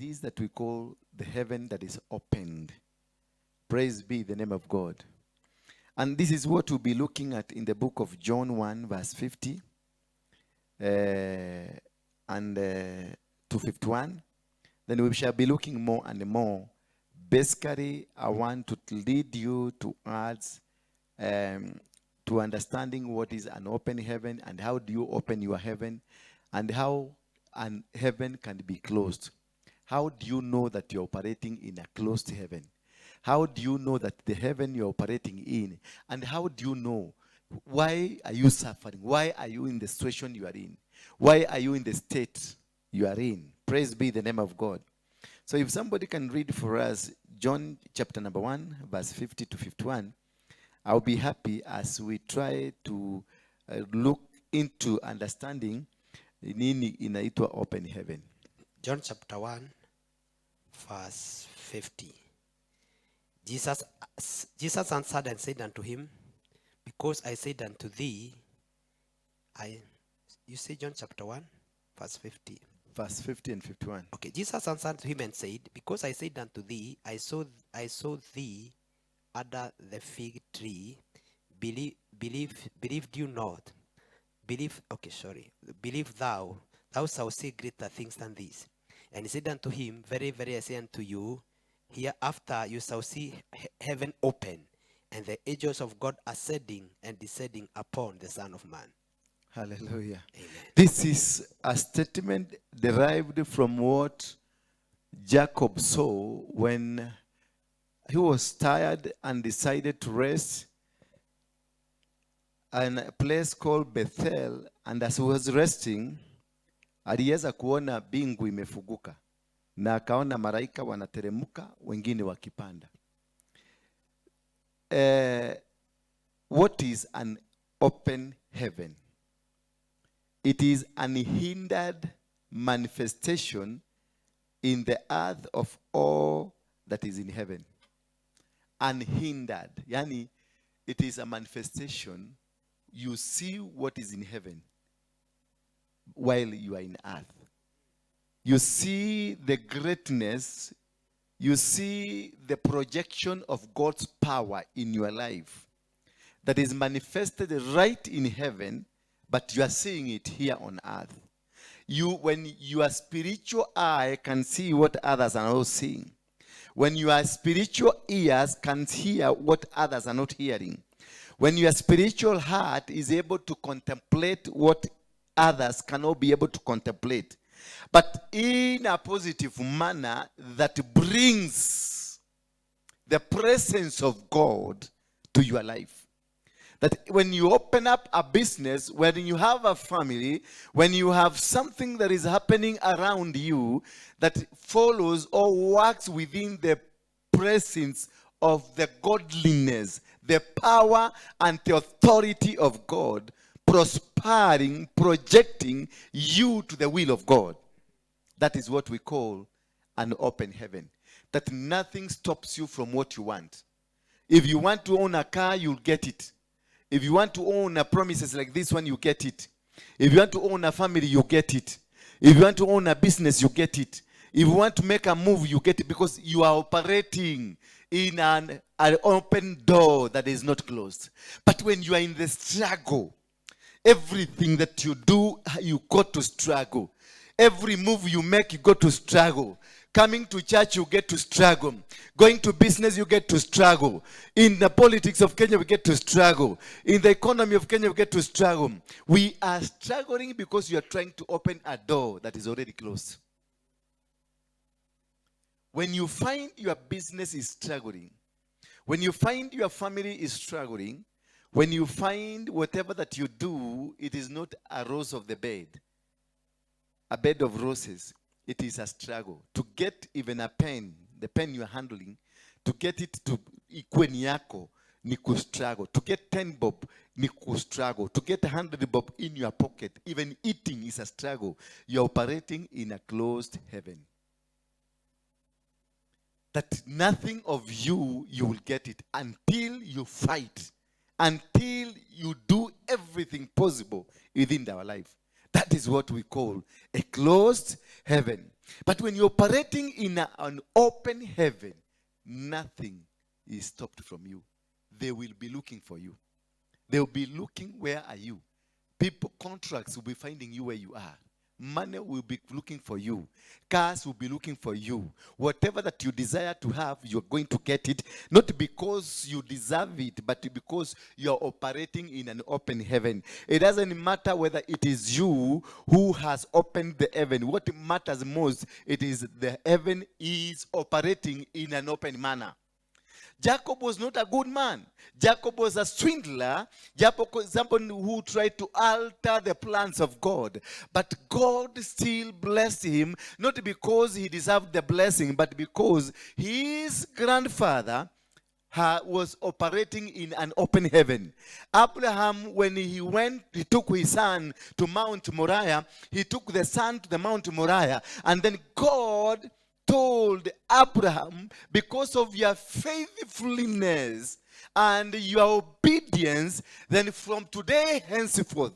this that we call the heaven that is opened. Praise be the name of God. And this is what we'll be looking at in the book of John 1, verse 50 and to 51. Then we shall be looking more and more. Basically, I want to lead you towards to understanding what is an open heaven and how do you open your heaven and how an heaven can be closed. How do you know that you're operating in a closed heaven? How do you know that the heaven you're operating in? And how do you know why are you suffering? Why are you in the situation you are in? Why are you in the state you are in? Praise be the name of God. So if somebody can read for us John chapter number 1, verse 50 to 51, I'll be happy as we try to look into understanding nini inaitwa open heaven. John chapter 1, verse 50. Jesus answered and said unto him, because I said unto thee, you say John chapter 1, verse 50. Verse 50 and 51. Okay, Jesus answered to him and said, because I said unto thee, I saw thee under the fig tree, believed you not? Believe thou shalt see greater things than this. And he said unto him, very, very I say unto you, hereafter you shall see heaven open, and the angels of God ascending and descending upon the Son of Man. Hallelujah. Amen. This is a statement derived from what Jacob saw when he was tired and decided to rest in a place called Bethel, and as he was resting, aliweza kuona bingu imefuguka na akaona malaika wanateremka wengine wakipanda. What is an open heaven? It is an unhindered manifestation in the earth of all that is in heaven. Unhindered. Yani, it is a manifestation. You see what is in heaven while you are in earth. You see the greatness. You see the projection of God's power in your life that is manifested right in heaven, but you are seeing it here on earth. When your spiritual eye can see what others are not seeing. When your spiritual ears can hear what others are not hearing. When your spiritual heart is able to contemplate what others cannot be able to contemplate. But in a positive manner that brings the presence of God to your life. That when you open up a business, when you have a family, when you have something that is happening around you that follows or works within the presence of the godliness, the power and the authority of God, prospering, projecting you to the will of God. That is what we call an open heaven. That nothing stops you from what you want. If you want to own a car, you'll get it. If you want to own a promises like this one, you get it. If you want to own a family, you get it. If you want to own a business, you get it. If you want to make a move, you get it, because you are operating in an open door that is not closed. But when you are in the struggle, everything that you do, you got to struggle. Every move you make, you got to struggle. Coming to church, you get to struggle. Going to business, you get to struggle. In the politics of Kenya, we get to struggle. In the economy of Kenya, we get to struggle. We are struggling because you are trying to open a door that is already closed. When you find your business is struggling, when you find your family is struggling, when you find whatever that you do, it is not a rose of the bed, a bed of roses. It is a struggle. To get even a pen, the pen you are handling, to get it to ikue ni yako, ni kustruggle. To get 10 bob, ni kustruggle. To get 100 bob in your pocket, even eating is a struggle. You are operating in a closed heaven. That nothing of you will get it until you fight. Until you do everything possible within our life. That is what we call a closed heaven. But when you're operating in an open heaven, nothing is stopped from you. They will be looking for you. They'll be looking, where are you? People, contracts will be finding you where you are. Money will be looking for you. Cars will be looking for you. Whatever that you desire to have, you're going to get it. Not because you deserve it, but because you're operating in an open heaven. It doesn't matter whether it is you who has opened the heaven. What matters most, it is the heaven is operating in an open manner. Jacob was not a good man. Jacob was a swindler. Jacob was someone who tried to alter the plans of God. But God still blessed him, not because he deserved the blessing, but because his grandfather was operating in an open heaven. Abraham, when he took his son to Mount Moriah, he took the son to the Mount Moriah, and then God told Abraham, because of your faithfulness and your obedience, then from today henceforth,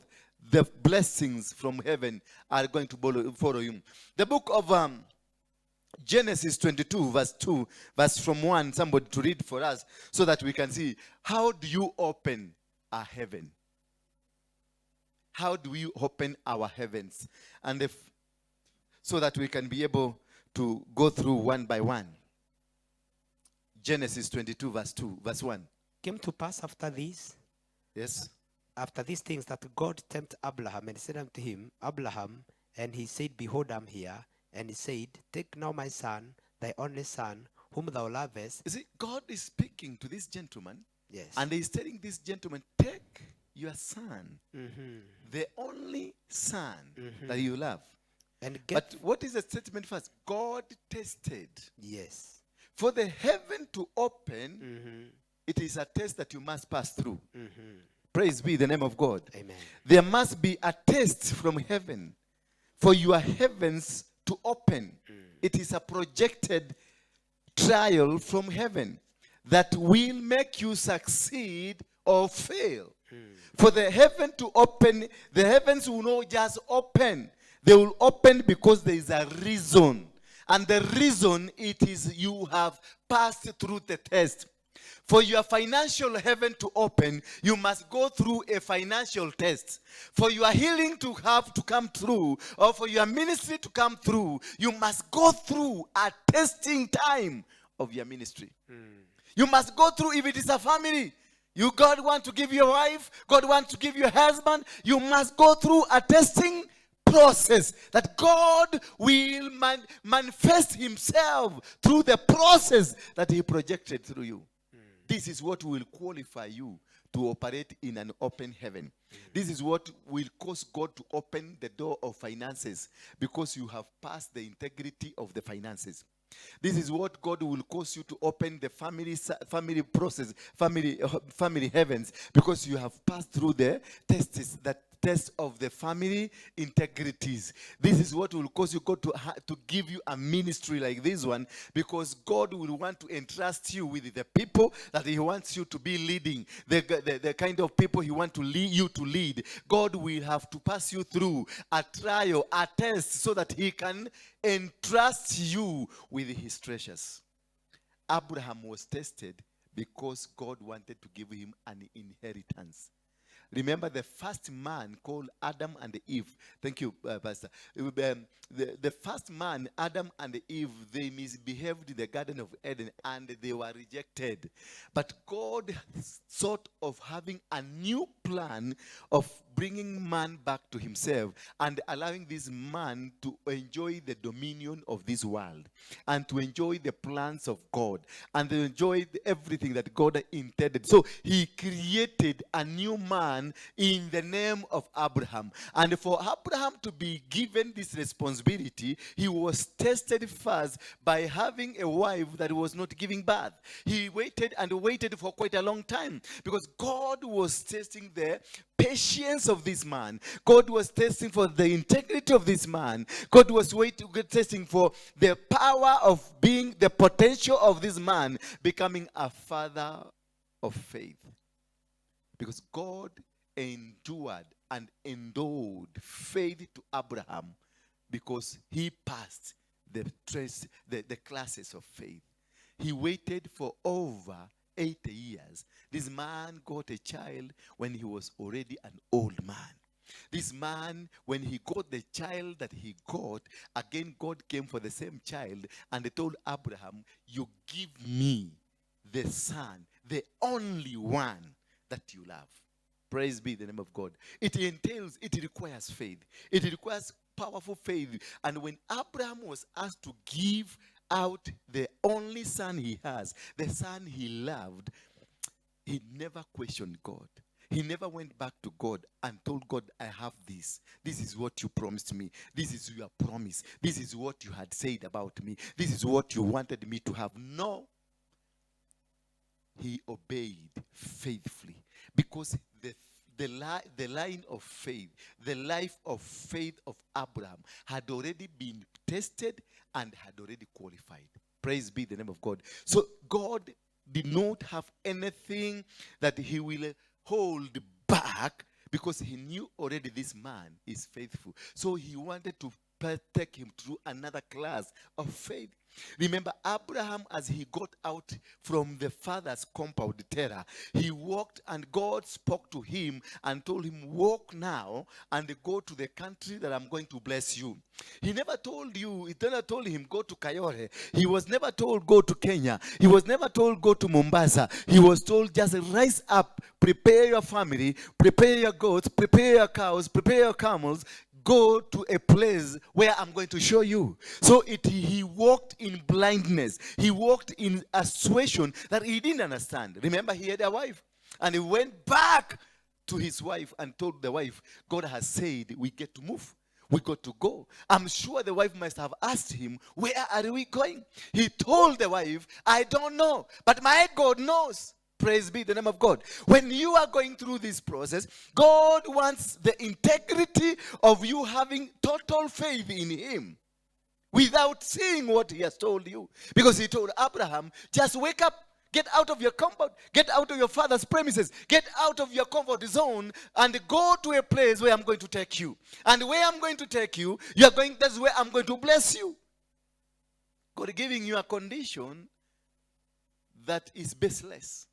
the blessings from heaven are going to follow you. The book of Genesis 22, verse 2, verse from 1, somebody to read for us so that we can see, how do you open a heaven? How do we open our heavens? And so that we can be able to go through one by one. Genesis 22, verse 2, verse 1. Came to pass after this, Yes. after these things, that God tempted Abraham and said unto him, Abraham, and he said, Behold, I'm here. And he said, Take now my son, thy only son, whom thou lovest. You see, God is speaking to this gentleman. Yes. And he's telling this gentleman, take your son, the only son that you love. And But what is the statement first? God tested. yes. For the heaven to open, it is a test that you must pass through. Praise be the name of God. Amen. There must be a test from heaven for your heavens to open. It is a projected trial from heaven that will make you succeed or fail. For the heaven to open, the heavens will not just open. They will open because there is a reason. And the reason it is you have passed through the test. For your financial heaven to open, you must go through a financial test. For your healing to have to come through, or for your ministry to come through, you must go through a testing time of your ministry. You must go through, if it is a family, God want to give you a wife, God want to give you a husband, you must go through a testing process that God will manifest himself through the process that he projected through you. This is what will qualify you to operate in an open heaven. This is what will cause God to open the door of finances, because you have passed the integrity of the finances. This is what God will cause you to open the family process, family heavens, because you have passed through the tests, that test of the family integrities. This is what will cause you God to give you a ministry like this one, because God will want to entrust you with the people that he wants you to be leading, the kind of people he wants to lead you to lead. God will have to pass you through a trial, a test, so that he can entrust you with his treasures. Abraham was tested because God wanted to give him an inheritance. Remember the first man called Adam and Eve. Thank you, Pastor. The first man, Adam and Eve, they misbehaved in the Garden of Eden and they were rejected. But God thought of having a new plan of bringing man back to himself and allowing this man to enjoy the dominion of this world and to enjoy the plans of God and to enjoy everything that God intended. So he created a new man in the name of Abraham. And for Abraham to be given this responsibility, he was tested first by having a wife that was not giving birth. He waited and waited for quite a long time because God was testing the patience of this man. God was testing for the integrity of this man. God was testing for the power of being, the potential of this man becoming a father of faith. Because God endured and endowed faith to Abraham because he passed the classes of faith. He waited for over 80 years. This man got a child when he was already an old man. This man, when he got the child that he got, again God came for the same child, and they told Abraham, you give me the son, the only one that you love. Praise be the name of God. It requires faith. It requires powerful faith. And when Abraham was asked to give out the only son he has, the son he loved, he never questioned God. He never went back to God and told God, I have this. This is what you promised me. This is your promise. This is what you had said about me. This is what you wanted me to have. No. He obeyed faithfully, because the line of faith, the life of faith of Abraham had already been tested and had already qualified. Praise be the name of God. So God did not have anything that he will hold back, because he knew already this man is faithful. So he wanted to take him through another class of faith. Remember, Abraham, as he got out from the father's compound terror, he walked, and God spoke to him and told him, walk now and go to the country that I'm going to bless you. He never told him, go to Kayore. He was never told, go to Kenya. He was never told, go to Mombasa. He was told, just rise up, prepare your family, prepare your goats, prepare your cows, prepare your camels, go to a place where I'm going to show you. So he walked in blindness. He walked in a situation that he didn't understand. Remember, he had a wife, and he went back to his wife and told the wife, God has said we get to move. We got to go. I'm sure the wife must have asked him, where are we going? He told the wife, I don't know, but my God knows. Praise be the name of God. When you are going through this process, God wants the integrity of you having total faith in him without seeing what he has told you. Because he told Abraham, just wake up, get out of your comfort, get out of your father's premises, get out of your comfort zone, and go to a place where I'm going to take you. And where I'm going to take you, that's where I'm going to bless you. God giving you a condition that is baseless.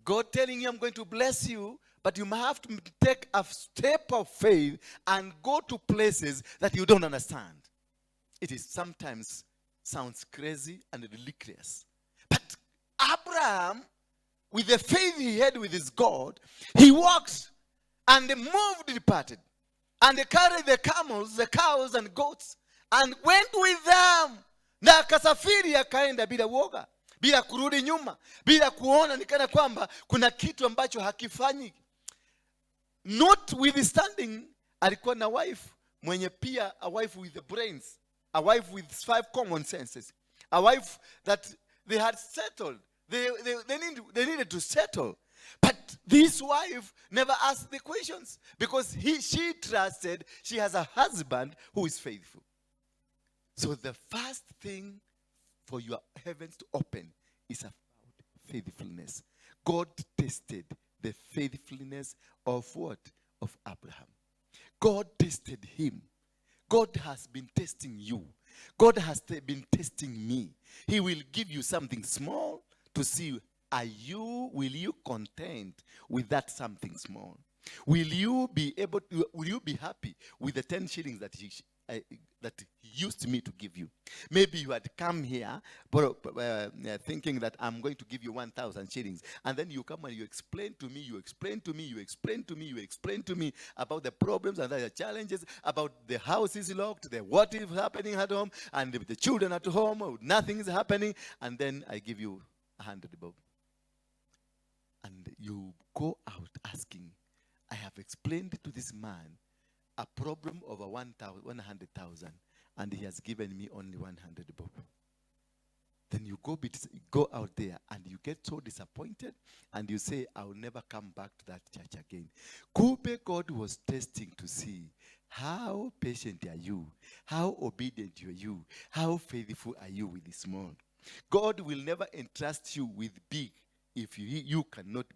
God telling you, I'm going to bless you, but you might have to take a step of faith and go to places that you don't understand. It is sometimes sounds crazy and ridiculous. But Abraham, with the faith he had with his God, he walked, and they moved, departed. And they carried the camels, the cows and goats, and went with them. Na akasafiri akaenda bila woga, bila kurudi nyuma, bila kuona nikana kwamba kuna kitu ambacho hakifanyi. Notwithstanding, alikuwa na wife mwenye pia, a wife with the brains, a wife with 5 common senses, a wife that they had settled. They needed to settle. But this wife never asked the questions, because she trusted she has a husband who is faithful. So the first thing for your heavens to open is about faithfulness. God tested the faithfulness of what? Of Abraham. God tested him. God has been testing you. God has been testing me. He will give you something small to see, will you content with that something small? Will you be happy with the 10 shillings that he used me to give you? Maybe you had come here thinking that I'm going to give you 1,000 shillings, and then you come and you explain to me about the problems and the challenges, about the house is locked, what is happening at home, and the children at home, nothing is happening, and then I give you 100 bob. And you go out asking, I have explained to this man a problem of 100,000, and he has given me only 100 bob. Then you go out there and you get so disappointed, and you say, I'll never come back to that church again. Kube, God was testing to see, how patient are you? How obedient are you? How faithful are you with the small? God will never entrust you with big if you cannot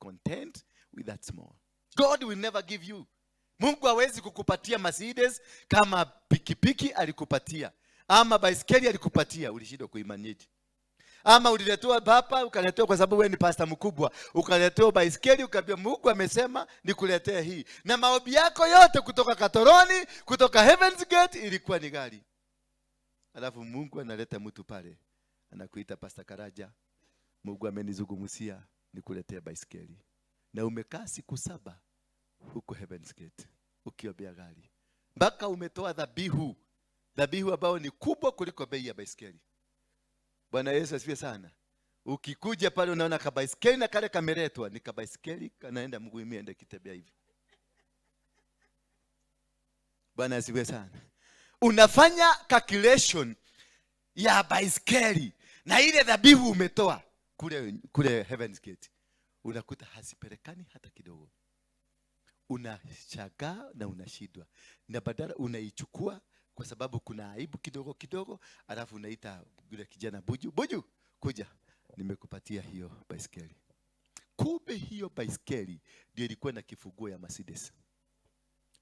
content with that small. God will never give you Mungu hawezi kukupatia Mercedes kama pikipiki alikupatia, ama baiskeli alikupatia, ulishindwa kuimanage. Ama uliletewa hapa, ukaletewa kwa sababu wewe ni pastor mkubwa, ukaletewa baiskeli, ukaambia Mungu amesema nikuletee hii. Na maombi yako yote kutoka Katoroni, kutoka Heaven's Gate ilikuwa ni gari. Alafu Mungu analeta mtu pale, anakuita Pastor Karaja, Mungu amenizungumzia nikuletee baiskeli. Na umekaa siku 7 huko Heaven's Gate ukiombea gari. Mpaka umetoa dhabihu ambao ni kubwa kuliko bei ya baiskeli. Bwana Yesu asifiwe sana. Ukikuja pale unaona kabaiskeli na kale kameletwa, ni kabaiskeli kanaenda mguu imeenda kitembea hivi. Bwana asifiwe sana. Unafanya calculation ya baiskeli na ile dhabihu umetoa kule Heaven's Gate, unakuta hasipelekani hata kidogo. Unashangaa na unashindwa, na badala unaichukua kwa sababu kuna aibu kidogo kidogo, alafu unaita yule kijana, Buju, kuja, nimekupatia hiyo baiskeli. Kumbe hiyo baiskeli ndio ilikuwa na kifunguo ya Mercedes.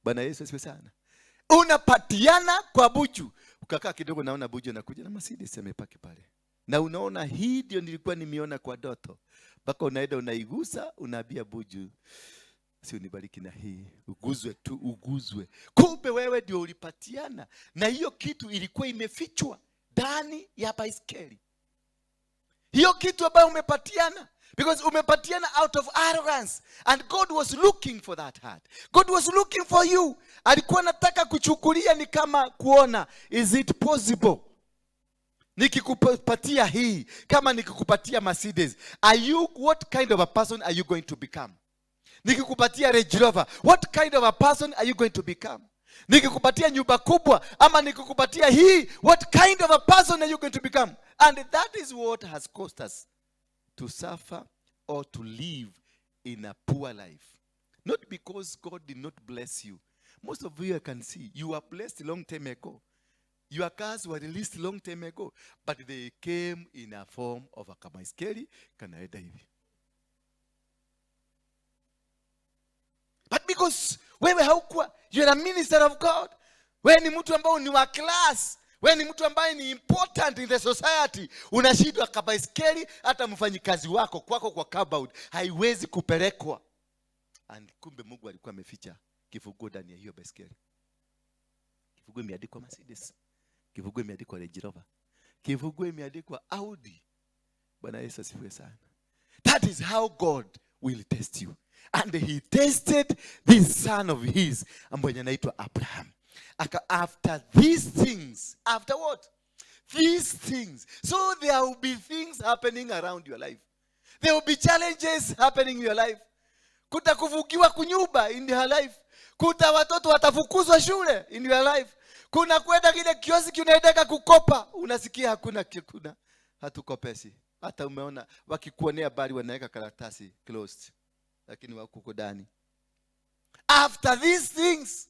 Bwana Yesu asifiwe sana. Unapatiana kwa Buju, ukakaa kidogo, naona Buju anakuja na Mercedes amepaki pale, na unaona hii ndio nilikuwa nimeona kwa ndoto. Mpaka unaenda unaigusa, unaambia Buju, si unibariki na hii, uguzwe. Kumbe wewe ndio ulipatiana, na hiyo kitu ilikuwa imefichwa ndani ya baiskeli. Hiyo kitu ambayo umepatiana, because umepatiana out of arrogance, and God was looking for that heart. God was looking for you. Alikuwa anataka kuchukulia ni kama kuona, is it possible nikikupatia hii, kama nikikupatia Mercedes, what kind of a person are you going to become? Nikikupatia Range Rover, what kind of a person are you going to become? Nikikupatia nyumba kubwa, ama nikikupatia hii, what kind of a person are you going to become? And that is what has caused us to suffer or to live in a poor life. Not because God did not bless you. Most of you I can see, you were blessed a long time ago. Your cars were released long time ago, but they came in a form of a kamaiskeli, kanaenda hivi. But because wewe haukuwa, you're a minister of God. Wewe ni mtu ambao ni wa class. Wewe ni mtu ambaye ni important in the society. Unashindwa kabaiskeli, hata mfanyikazi wako kwako kwa compound haiwezi kupelekwa. And kumbe Mungu alikuwa ameficha kifunguo ndani ya hiyo baiskeli. Kifunguo imeandikwa Mercedes. Kifunguo imeandikwa Range Rover. Kifunguo imeandikwa Audi. Bwana Yesu asifiwe sana. That is how God will test you. And he tested this son of his, ambaye anaitwa Abraham. After these things, after what? These things. So there will be things happening around your life. There will be challenges happening in your life. Kutakuvukiwa kunyumba in your life. Kuta watoto watafukuzwa shule in your life. Kuna kwenda kile kioski unaendeka kukopa, unasikia hakuna, hatukopesi. Hata umeona wakikuonea bali wanaweka karatasi closed, lakini wako huko ndani. After these things,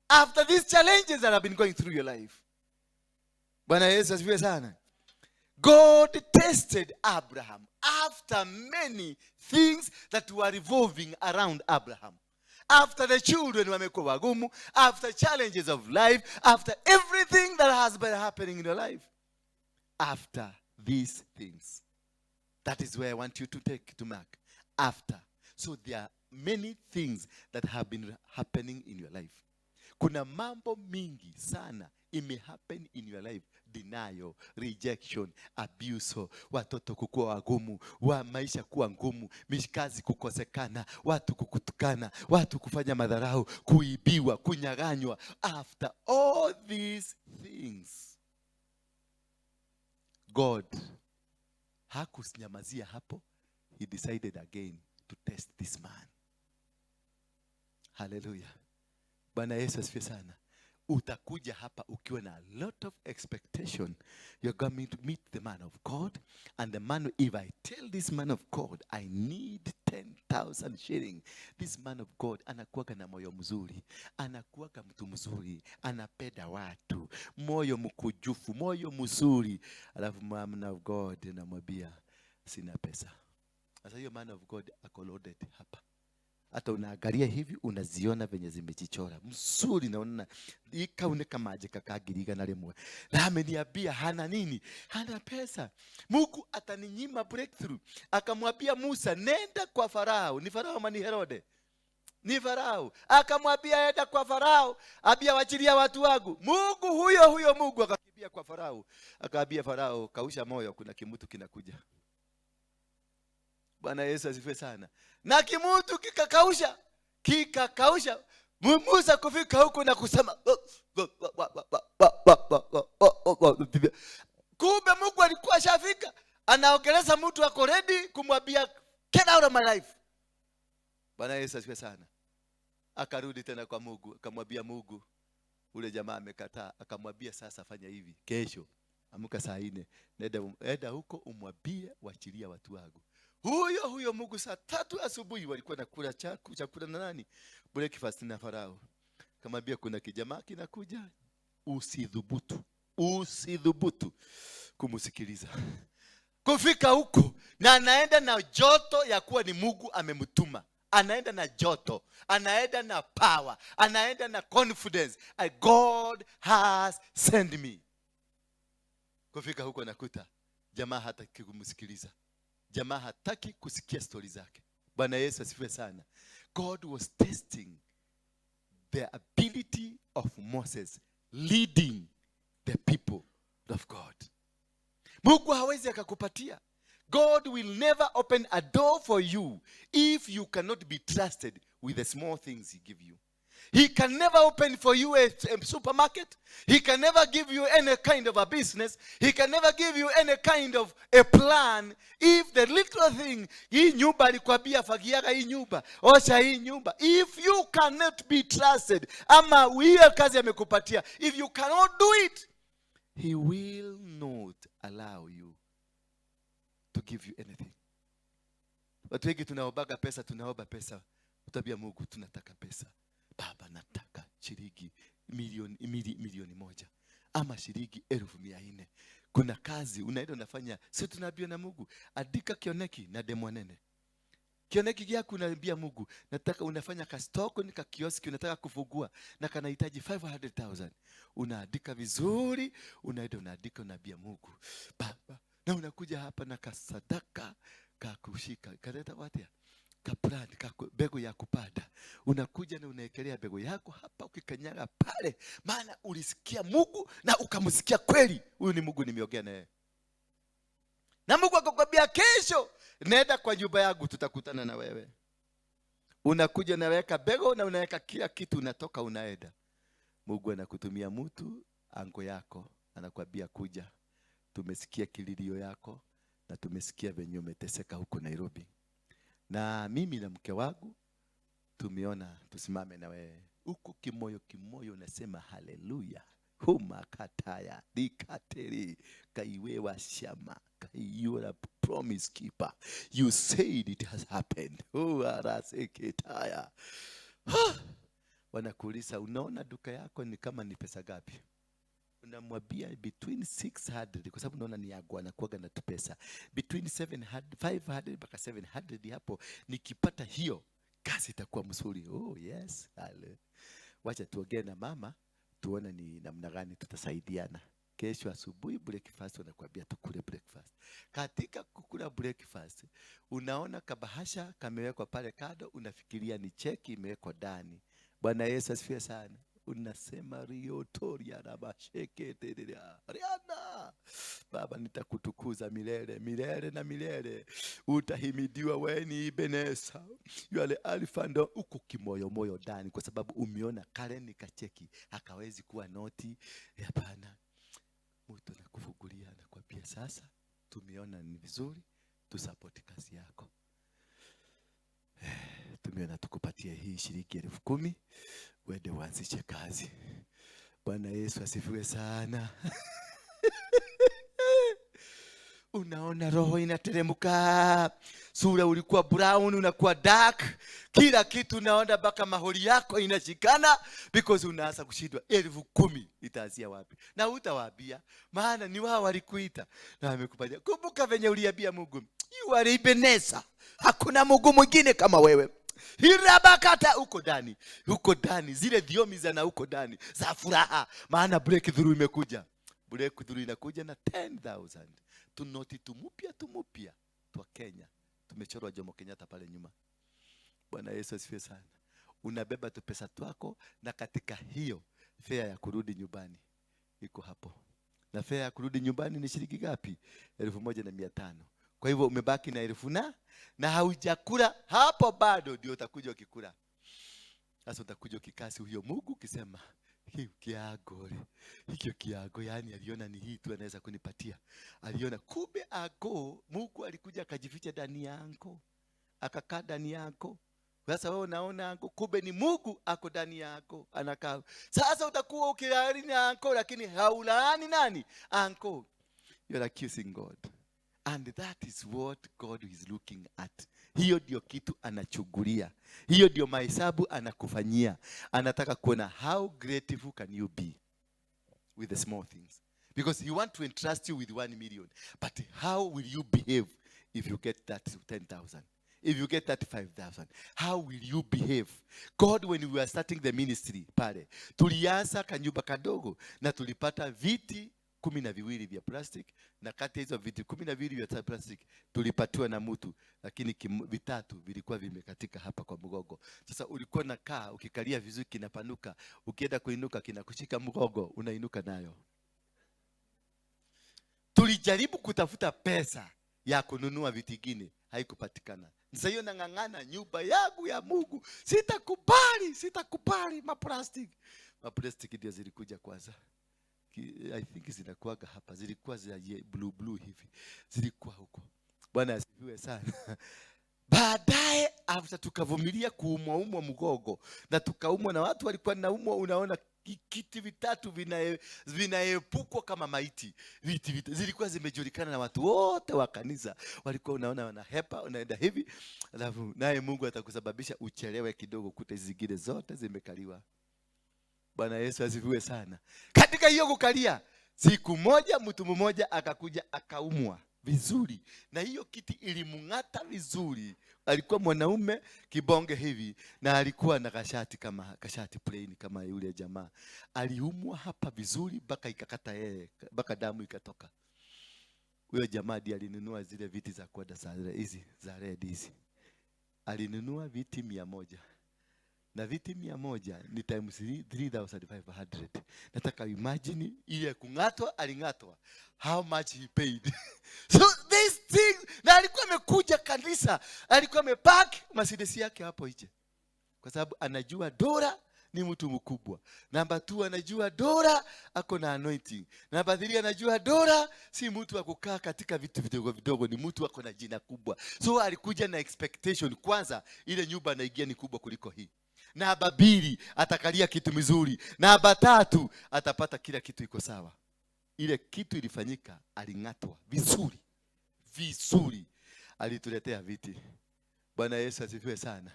after these challenges that have been going through your life, Bwana Yesu asifiwe sana, God tested Abraham after many things that were revolving around Abraham. After the children wamekuwa wagumu, after challenges of life, after everything that has been happening in your life, after these things, that is where I want you to take to mark. After. So there are many things that have been happening in your life. Kuna mambo mingi sana happen in your life. Denial, rejection, abuse, watoto kukua wagumu, maisha kuwa ngumu, mishikazi kukosekana, watu kukutukana, watu kufanya madharau, kuibiwa, kunyaganywa. After all these things, God hakusinyamazia hapo. He decided again to test this man. Hallelujah. Bwana Yesu asifiwe sana. Utakuja hapa ukiwa na a lot of expectation. You're going to meet the man of God, and the man, if I tell this man of God I need 10,000 shillings, this man of God anakuwa na moyo mzuri, anakuwa mtu mzuri, anapenda watu, moyo mkujufu, moyo mzuri. Alafu man of God anamwambia sina pesa. Sasa hiyo man of God ako loaded hapa, hata unaangalia hivi unaziona venye zimejichora mzuri, naona ikaoneka maji kakagiriga na lemwe. Na ameniambia hana nini? Hana pesa. Mungu ataninyima breakthrough. Akamwambia Musa, nenda kwa Farao. Ni Farao ama ni Herode? Ni Farao. Akamwambia enda kwa Farao, ambia wachilia watu wangu. Mungu huyo Mungu akakimbia kwa Farao. Akaambia Farao, kausha moyo, kuna kimutu kinakuja. Bwana Yesu asifiwe sana. Na kimutu kikakausha. Musa kufika huko na kusema kumbe Mungu alikuwa shafika, anaongeleza mtu ako ready kumwambia get out of my life. Bwana Yesu asifiwe sana. Akarudi tena kwa Mungu, akamwambia Mungu, ule jamaa amekataa. Akamwambia sasa fanya hivi, kesho amka saa 4, nenda huko umwambie waachilia watu wangu. Huyo Mungu saa 3 asubuhi walikuwa nakula chakula na nani? Breakfast na Farao. Akamwambia kuna kijamaa kinakuja, usidhubutu kumsikiliza. Kufika huko na anaenda na joto ya kuwa ni Mungu amemtuma. Anaenda na joto, anaenda na power, anaenda na confidence. God has sent me. Kufika huko nakuta jamaa hataki kumsikiliza. Jamaa hataki kusikia stori zake. Bwana Yesu asifiwe sana. God was testing the ability of Moses leading the people of God. Mungu hawezi akakupatia. God will never open a door for you if you cannot be trusted with the small things he give you. He can never open for you a supermarket. He can never give you any kind of a business. He can never give you any kind of a plan if the little thing, hii nyumba alikwambia fagiaga hii nyumba, osha hii nyumba. If you cannot be trusted, ama hiyo kazi amekupatia, if you cannot do it, he will not allow you to give you anything. Watu wengi tunaomba pesa, utabia Mungu tunataka pesa. Baba nataka shilingi milioni 1 ama shilingi 1400. Kuna kazi unaenda unafanya, sio tunaambia na Mungu, andika kioneki na demwanene. Kioneki yako unaambia Mungu, nataka unafanya kastoko ni kioski unataka kufungua na kanahitaji 500,000. Unaandika vizuri, unaenda unaandika unaambia Mungu, Baba, na unakuja hapa na kasadaka kakushika. Kaleta watia? Kaplani, bego ya kupanda. Unakuja na unaekelea bego yako hapa ukikanyaga pale. Maana ulisikia Mungu na ukamsikia kweli. Huyu ni Mungu nimeongea naye. Na Mungu akakwambia kesho nenda kwa nyumba yangu tutakutana na wewe. Unakuja unaweka bego na unaweka kila kitu, unatoka unaenda. Mungu anakutumia mtu ango yako, anakuambia kuja. Tumesikia kililio yako na tumesikia venye umeteseka huko Nairobi. Na mimi na mke wangu tumeona tusimame na wewe. Huko kimoyo unasema haleluya. Huma kataya dikateri kaiwewa shama kaiura promise keeper. You said it has happened. Araseketaya. Wanakuuliza unaona duka yako ni kama ni pesa gapi? Unamwambia between 600, kwa sababu unaona ni yangu anakuaga na pesa. Between 500 mpaka 700 hapo nikipata hiyo kazi itakuwa mzuri. Oh yes. Wacha tuongee na mama tuone ni namna gani tutasaidiana. Kesho asubuhi breakfast wanakuambia tukule breakfast. Katika kukula breakfast unaona kabahasha kamewekwa pale kado, unafikiria ni cheki imewekwa ndani. Bwana Yesu asifiwe sana. Unasema riotoria na basheke tedelea. Riana. Baba nitakutukuza milele na milele. Utahimidiwa wewe ni Ebeneza. Yule alifando uko kimoyo ndani, kwa sababu umeona kale ni kacheki hakawezi kuwa noti. Hapana. Mtu anakufungulia na kuambia sasa tumeona ni vizuri tusupport kazi yako. Tumeona tukupatie hii shilingi 10,000 uende uanzishe kazi. Bwana Yesu asifiwe sana. Unaona roho inateremka. Sura ulikuwa brown unakuwa dark. Kila kitu unaona mpaka maholi yako inashikana because unaanza kushindwa 10,000 itaanzia wapi? Na utawaambia maana ni wao walikuita na amekupatia. Kumbuka venye uliambia Mungu, you are Ebeneza. Hakuna Mungu mwingine kama wewe. Hirabakata uko ndani zile dhiomi zana uko ndani za furaha, maana breakthrough imekuja. Breakthrough inakuja na 10,000 tunoti tumupia twa Kenya, tumechorwa Jomo Kenyatta pale nyuma. Bwana Yesu asifiwe sana. Unabeba tu pesa twako, na katika hiyo fare ya kurudi nyumbani iko hapo. Na fare ya kurudi nyumbani ni shilingi ngapi? 1,500. Kwa hivyo umebaki na 1,000 na haujakula hapo, bado ndio utakuja ukikula. Sasa utakuja ukikasi huyo Mungu ukisema hikyo kiago, yani aliona ni hii tu anaweza kunipatia. Aliona kumbe Mungu alikuja akajificha ndani yako, akakaa ndani yako. Sasa wewe unaona kumbe ni Mungu ako ndani yako anakaa. Sasa utakuwa ukilaani yako, lakini haulaani nani? Anko. You're accusing God. And that is what God is looking at. Hiyo ndio kitu anachungulia. Hiyo ndio mahesabu anakufanyia. Anataka kuona how grateful can you be with the small things. Because he want to entrust you with 1 million. But how will you behave if you get that 10,000? If you get that 5,000, how will you behave? God, when we were starting the ministry pale, tulianza kanyumba kadogo na tulipata viti 12 vya plastic, na kati hizo viti 12 vya plastic tulipatiwa na mtu, lakini 3 vilikuwa vimekatika hapa kwa mgongo. Sasa ulikuwa nakaa ukikalia vizuri, kinapanuka, ukienda kuinuka kinakushika mgongo, unainuka nayo. Tulijaribu kutafuta pesa ya kununua viti vingine, haikupatikana. Sasa hiyo nang'ang'ana, nyumba yangu ya Mungu sitakubali maplastic ndio zilikuja kwanza. I think zinakuaga hapa, zilikuwa za blue hivi, zilikuwa huko. Bwana asifiwe sana. Baadaye after tukavumilia kuumwa mgogo, na tukaumwa na watu walikuwa naumwa, unaona kiti 3 vinaepukwa kama maiti. Viti zilikuwa zimejulikana na watu wote wa kanisa, walikuwa unaona wanahepa, unaenda hivi, alafu naye Mungu atakusababisha uchelewe kidogo, kute zingine zote zimekaliwa. Bwana Yesu asifiwe sana. Katika hiyo kukalia, siku moja mtu mmoja akakuja akaumwa vizuri, na hiyo kiti ilimung'ata vizuri. Alikuwa mwanaume kibonge hivi, na alikuwa na kashati plain kama yule jamaa. Aliumwa hapa vizuri mpaka ikakata yeye, mpaka damu ikatoka. Huyo jamaa ndiye alinunua zile viti za kwenda hizi za red hizi. Alinunua viti 100. Na viti 100 ni times 3,500. Nataka imagine ile kung'atwa, aling'atwa, how much he paid. So this thing, na alikuwa amekuja kanisa, alikuwa amepark Mercedes yake hapo nje, kwa sababu anajua Dora ni mtu mkubwa. Namba 2 anajua Dora ako na anointing. Namba 3 anajua Dora si mtu wa kukaa katika vitu vidogo vidogo, ni mtu wako na jina kubwa. So alikuja na expectation, kwanza ile nyumba anaingia ni kubwa kuliko hii. Namba 2 atakalia kitu mizuri. Namba 3 atapata kila kitu iko sawa. Ile kitu ilifanyika, aling'atwa vizuri. Alituletea viti. Bwana Yesu asifiwe sana.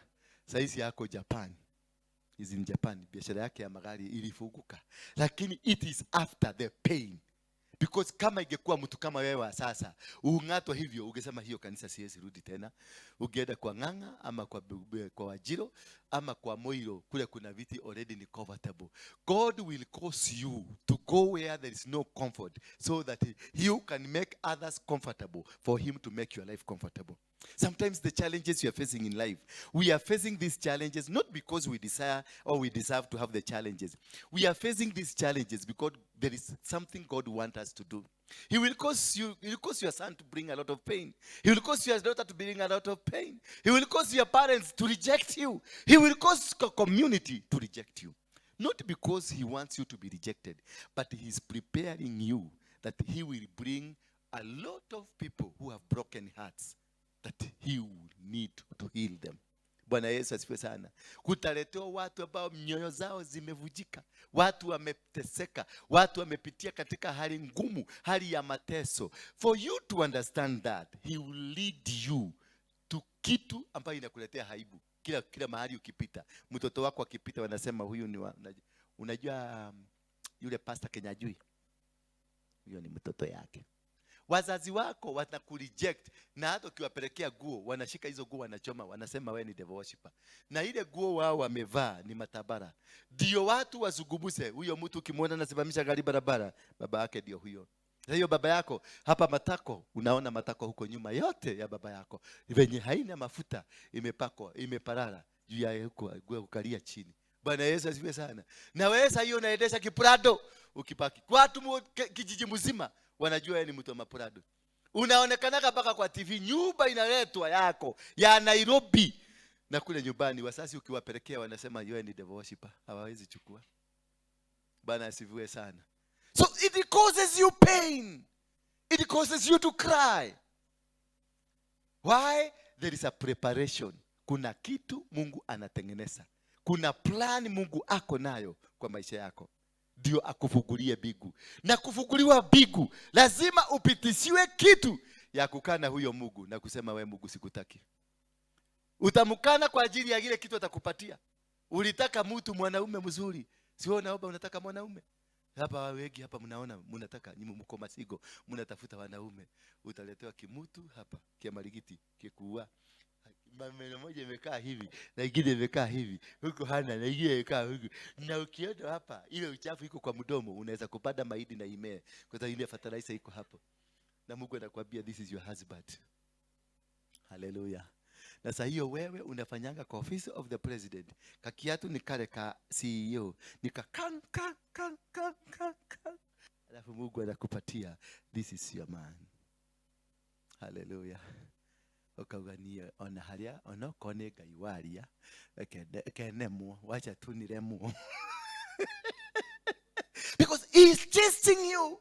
Saizi yako Japan. Hizi ni Japan, biashara yake ya magari ilifunguka. Lakini it is after the pain. Because kama ingekuwa mtu kama wewe sasa, ung'atwa hivyo, ungesema hiyo kanisa siwezi rudi tena. Ungeenda kwa Ng'ang'a ama kwa Wajiro ama kwa Moiro, kule kuna viti already ni comfortable. God will cause you to go where there is no comfort, so that you can make others comfortable, for him to make your life comfortable. Sometimes the challenges you are facing in life, we are facing these challenges not because we desire or we deserve to have the challenges. We are facing these challenges because there is something God wants us to do. He will cause your son to bring a lot of pain. He will cause your daughter to bring a lot of pain. He will cause your parents to reject you. He will cause the community to reject you. Not because he wants you to be rejected, but he is preparing you that he will bring a lot of people who have broken hearts, that he will need to heal them. Bwana Yesu asifiwe sana. Kutaletewa watu ambao mioyo zao zimevujika, watu wameteseka, watu wamepitia katika hali ngumu, hali ya mateso. For you to understand that, he will lead you to kitu ambayo inakuletea aibu. Kila mahali ukipita, mtoto wako akipita wanasema huyu ni unajua yule pastor Kenya ajui. Huyo ni mtoto yake. Wazazi wako watakureject, na hata ukiwapelekea nguo wanashika hizo nguo wanachoma, wanasema wewe ni devil worshiper. Na ile nguo wao wamevaa ni matabara. Ndio watu wazungumze, huyo mtu ukimwona anasimamisha gari barabara, baba yake ndio huyo. Na hiyo baba yako hapa matako, unaona matako huko nyuma yote ya baba yako venye haina mafuta, imepakwa, imeparara juu ya huko kukalia chini. Bwana Yesu asifiwe sana. Na wewe sasa hiyo unaendesha kiprado ukipaki. Watu kijiji mzima wanajua yeye ni mtu wa maprado. Unaonekana mpaka kwa TV, nyumba inaletwa yako ya Nairobi. Na kule nyumbani wasasi ukiwapelekea wanasema yeye ni devil worshiper, hawawezi chukua. Bwana asifiwe sana. So it causes you pain. It causes you to cry. Why? There is a preparation. Kuna kitu Mungu anatengeneza. Kuna plan Mungu ako nayo kwa maisha yako. Ndio akufungulie bigu. Na kufunguliwa bigu, lazima upitishiwe kitu ya kukana huyo Mungu na kusema we Mungu sikutaki. Utamkana kwa ajili ya kile kitu atakupatia. Ulitaka mtu mwanaume mzuri. Sio naomba unataka mwanaume. Hapa wengi hapa mnaona mnataka mko masigo, mnatafuta wanaume. Utaletewa kimutu hapa, kia marigiti, kikuua. Mama moja imekaa hivi, na ingine imekaa hivi. Huko hana, na ingine imekaa huko. Na ukienda hapa, ile uchafu iko kwa mdomo, unaweza kupanda mahindi na imee. Kwa sababu ile fertilizer iko hapo. Na Mungu anakuambia this is your husband. Hallelujah. Na sasa hiyo wewe unafanyanga kwa office of the president. Kakiatu ni kale ka CEO. Nika kan. Alafu Mungu anakupatia this is your man. Hallelujah. Okagania ona haria ona kone Ngai waria kenemo wacha tuniremo. Because he is chasing you.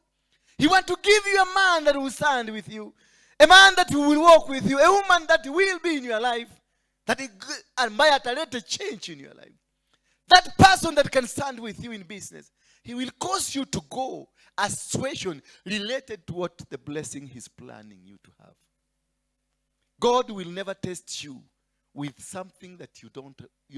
He want to give you a man that will stand with you. A man that will walk with you. A woman that will be in your life. That and by a change in your life. That person that can stand with you in business. He will cause you to go a situation related to what the blessing he's planning you to have. God will never test you with something that you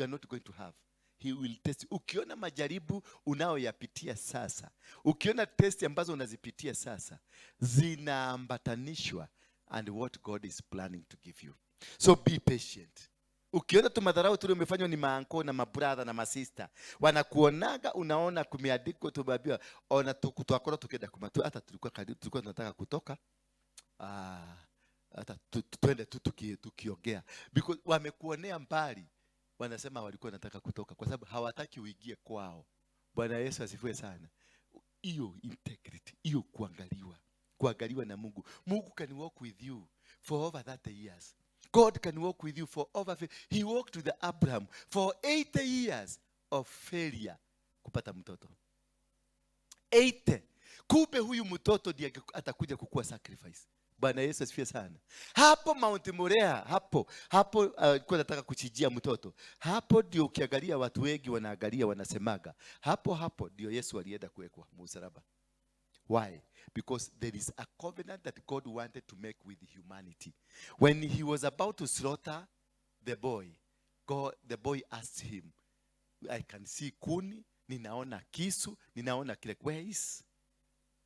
are not going to have. He will test you. Ukiona majaribu unaoyapitia sasa, ukiona testi ambazo unazipitia sasa, zinaambatanishwa and what God is planning to give you. So be patient. Ukiona tu madharau tu umefanywa ni maanko na mabrother na masista, wanakuonaga unaona kumeandikwa tumeambiwa ona tukutwakora tukenda kumatu, hata tulikuwa tunataka kutoka hata twende tu tukiongea, because wamekuonea mbali, wanasema walikuwa wanataka kutoka kwa sababu hawataki uingie kwao. Bwana Yesu asifiwe sana. Hiyo integrity, hiyo kuangaliwa na Mungu. Mungu can walk with you for over 30 years. God can walk with you for over He walked with Abraham for 80 years of failure kupata mtoto. 80. Kumbe huyu mtoto ndiye atakuja kukua sacrifice. Bwana Yesu asifiwe sana. Hapo Mount Moriah, hapo alikuwa anataka kuchijia mtoto. Hapo ndio ukiangalia watu wengi wanaangalia wanasemaga. Hapo ndio Yesu alienda kuwekwa msalaba. Why? Because there is a covenant that God wanted to make with humanity. When he was about to slaughter the boy, the boy asked him, I can see kuni, ninaona kisu, ninaona kile. Where is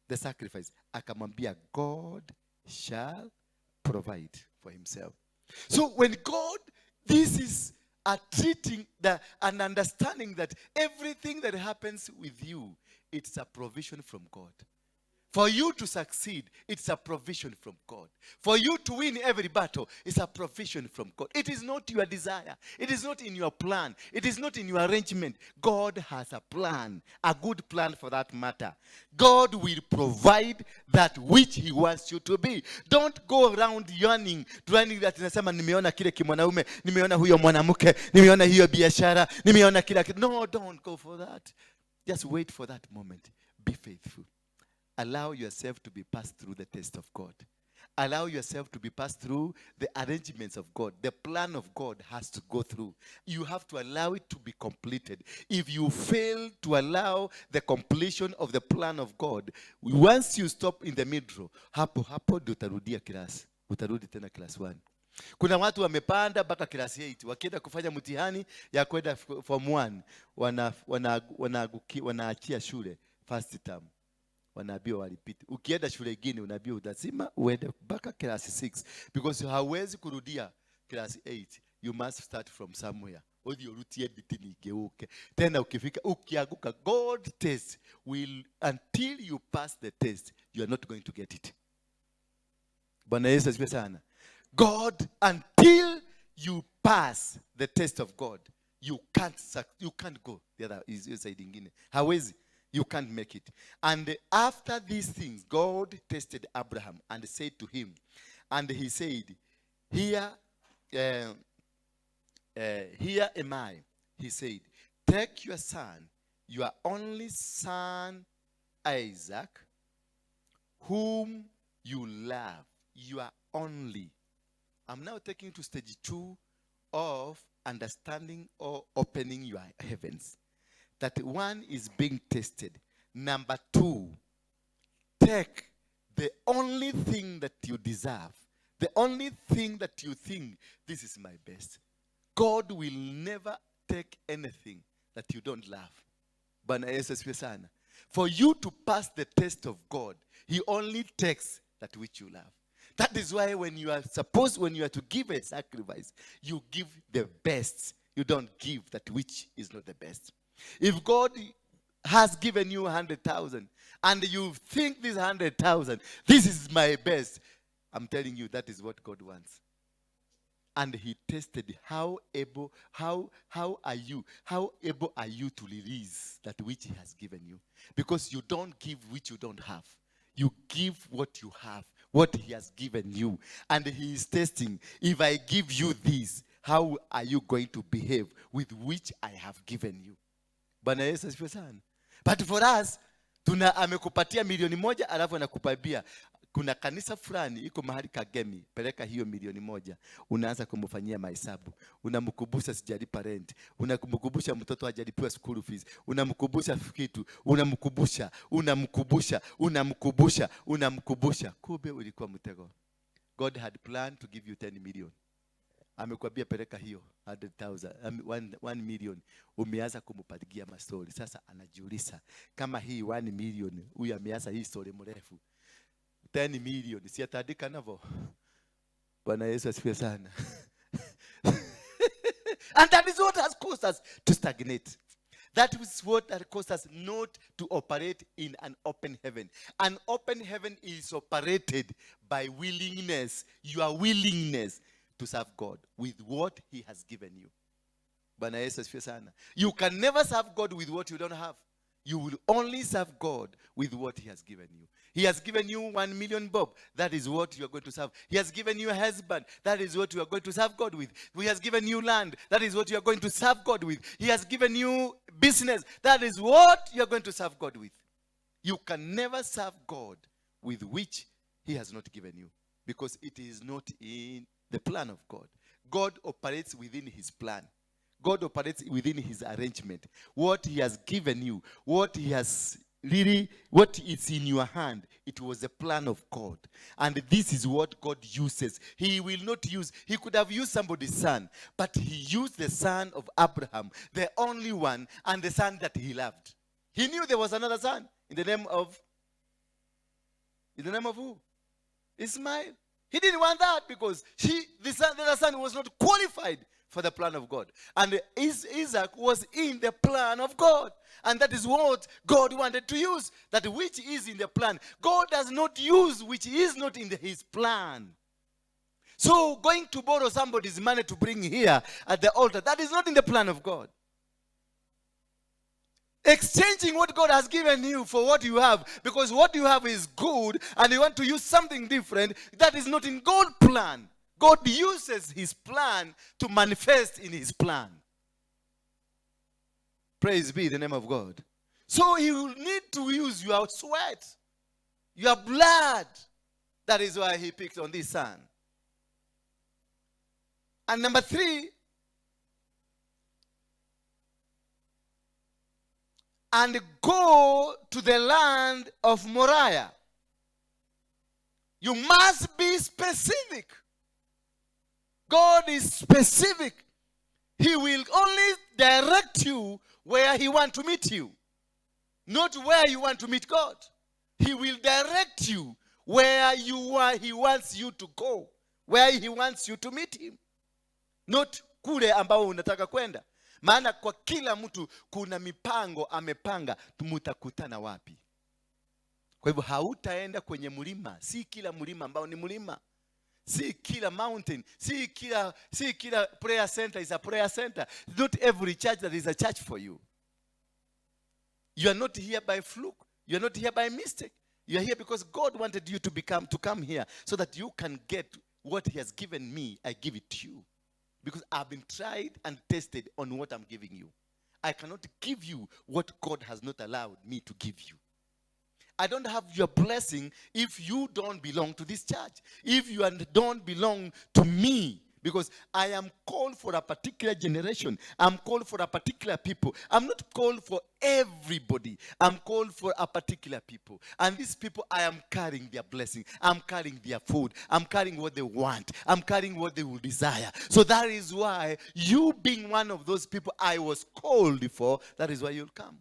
the sacrifice? Akamwambia God shall provide for himself. So when God, this is a treating an understanding that everything that happens with you, it's a provision from God. For you to succeed, it's a provision from God. For you to win every battle, it's a provision from God. It is not your desire. It is not in your plan. It is not in your arrangement. God has a plan, a good plan for that matter. God will provide that which he wants you to be. Don't go around yearning that nasema nimeona kile kimwanaume, nimeona huyo mwanamke, nimeona hiyo biashara, nimeona kila kitu. No, don't go for that. Just wait for that moment. Be faithful. Allow yourself to be passed through the test of God. Allow yourself to be passed through the arrangements of God. The plan of God has to go through. You have to allow it to be completed. If you fail to allow the completion of the plan of God, once you stop in the middle, hapo ndio utarudia class. Utarudi tena class 1. Kuna watu wamepanda mpaka class 8, wakienda kufanya mtihani ya kwenda form 1, wanaachia shule first term. wanaambiwa walipite. Ukienda shule ingine unaambiwa lazima uende mpaka class 6 because hauwezi kurudia class 8. You must start from somewhere. Odio rutie ditini geuke. Tena ukifika ukianguka, God test will, until you pass the test, you are not going to get it. Bwana Yesu asifiwe sana. God, until you pass the test of God, you can't go the other side ingine. Hawezi. You can't make it. And after these things, God tested Abraham and said to him, and he said, here am I. He said, take your son, your only son Isaac, whom you love, your only. I'm now taking you to stage 2 of understanding or opening your heavens. That one is being tested. Number 2, take the only thing that you deserve, the only thing that you think, this is my best. God will never take anything that you don't love. Bwana Yesu asifiwe sana. For you to pass the test of God, he only takes that which you love. That is why when you are to give a sacrifice, you give the best. You don't give that which is not the best. If God has given you 100,000 and you think this 100,000, this is my best, I'm telling you that is what God wants. And he tested how able are you to release that which he has given you. Because you don't give which you don't have. You give what you have, what he has given you. And he is testing, if I give you this, how are you going to behave with which I have given you? Bwana Yesu asifiwe sana. But for us, amekupatia milioni 1 alafu anakupabia kuna kanisa fulani iko mahali Kagemi, peleka hiyo milioni 1. Unaanza kumfanyia mahesabu. Unamkumbusha sijalipa rent. Unamkumbusha mtoto hajalipiwa school fees. Unamkumbusha kitu. Unamkumbusha. Kumbe ulikuwa mtego. God had planned to give you 10 million. Amekwambia peleka hiyo 100,000, 1 million. Umeanza kumupatigia mastori. Sasa anajiuliza kama hii 1 million, huyu ameanza hii story mrefu. 10 million, si atandika navo. Bwana Yesu asifiwe sana. And that is what has caused us to stagnate. That is what has caused us not to operate in an open heaven. An open heaven is operated by willingness, your willingness to serve God with what he has given you. Bwana Yesu asifiwe sana. You can never serve God with what you don't have. You will only serve God with what he has given you. He has given you 1 million bob. That is what you are going to serve. He has given you a husband. That is what you are going to serve God with. He has given you land. That is what you are going to serve God with. He has given you business. That is what you are going to serve God with. You can never serve God with which he has not given you, because it is not in the plan of God. God operates within his plan. God operates within his arrangement. What he has given you, what is in your hand, it was the plan of God. And this is what God uses. He will not use, he could have used somebody's son, but he used the son of Abraham, the only one, and the son that he loved. He knew there was another son in the name of who? Ismail. He didn't want that because the other son was not qualified for the plan of God. And Isaac was in the plan of God. And that is what God wanted to use. That which is in the plan. God does not use which is not in his plan. So going to borrow somebody's money to bring here at the altar, that is not in the plan of God. Exchanging what God has given you for what you have, because what you have is good and you want to use something different, that is not in God's plan. God uses his plan to manifest in his plan. Praise be the name of God. So he will need to use your sweat, your blood. That is why he picked on this son. And number 3, and go to the land of Moriah. You must be specific. God is specific. He will only direct you where he wants to meet you, not where you want to meet God. He will direct you where you are. He wants you to go, where he wants you to meet him, not kule ambao unataka kwenda. Maana kwa kila mtu kuna mipango amepanga, mutakutana wapi. Kwa hivyo hautaenda kwenye mlima. Si kila mlima ambao ni mlima, si kila mountain, si kila prayer center is a prayer center. Not every church that is a church for you. You are not here by fluke. You are not here by mistake. You are here because God wanted you to come here so that you can get what he has given me. I give it to you because I've been tried and tested on what I'm giving you. I cannot give you what God has not allowed me to give you. I don't have your blessing if you don't belong to this church, if you don't belong to me, because I am called for a particular generation. I'm called for a particular people. I'm not called for everybody. I'm called for a particular people. And these people, I am carrying their blessing. I'm carrying their food. I'm carrying what they want. I'm carrying what they will desire. So that is why you being one of those people I was called for, that is why you'll come.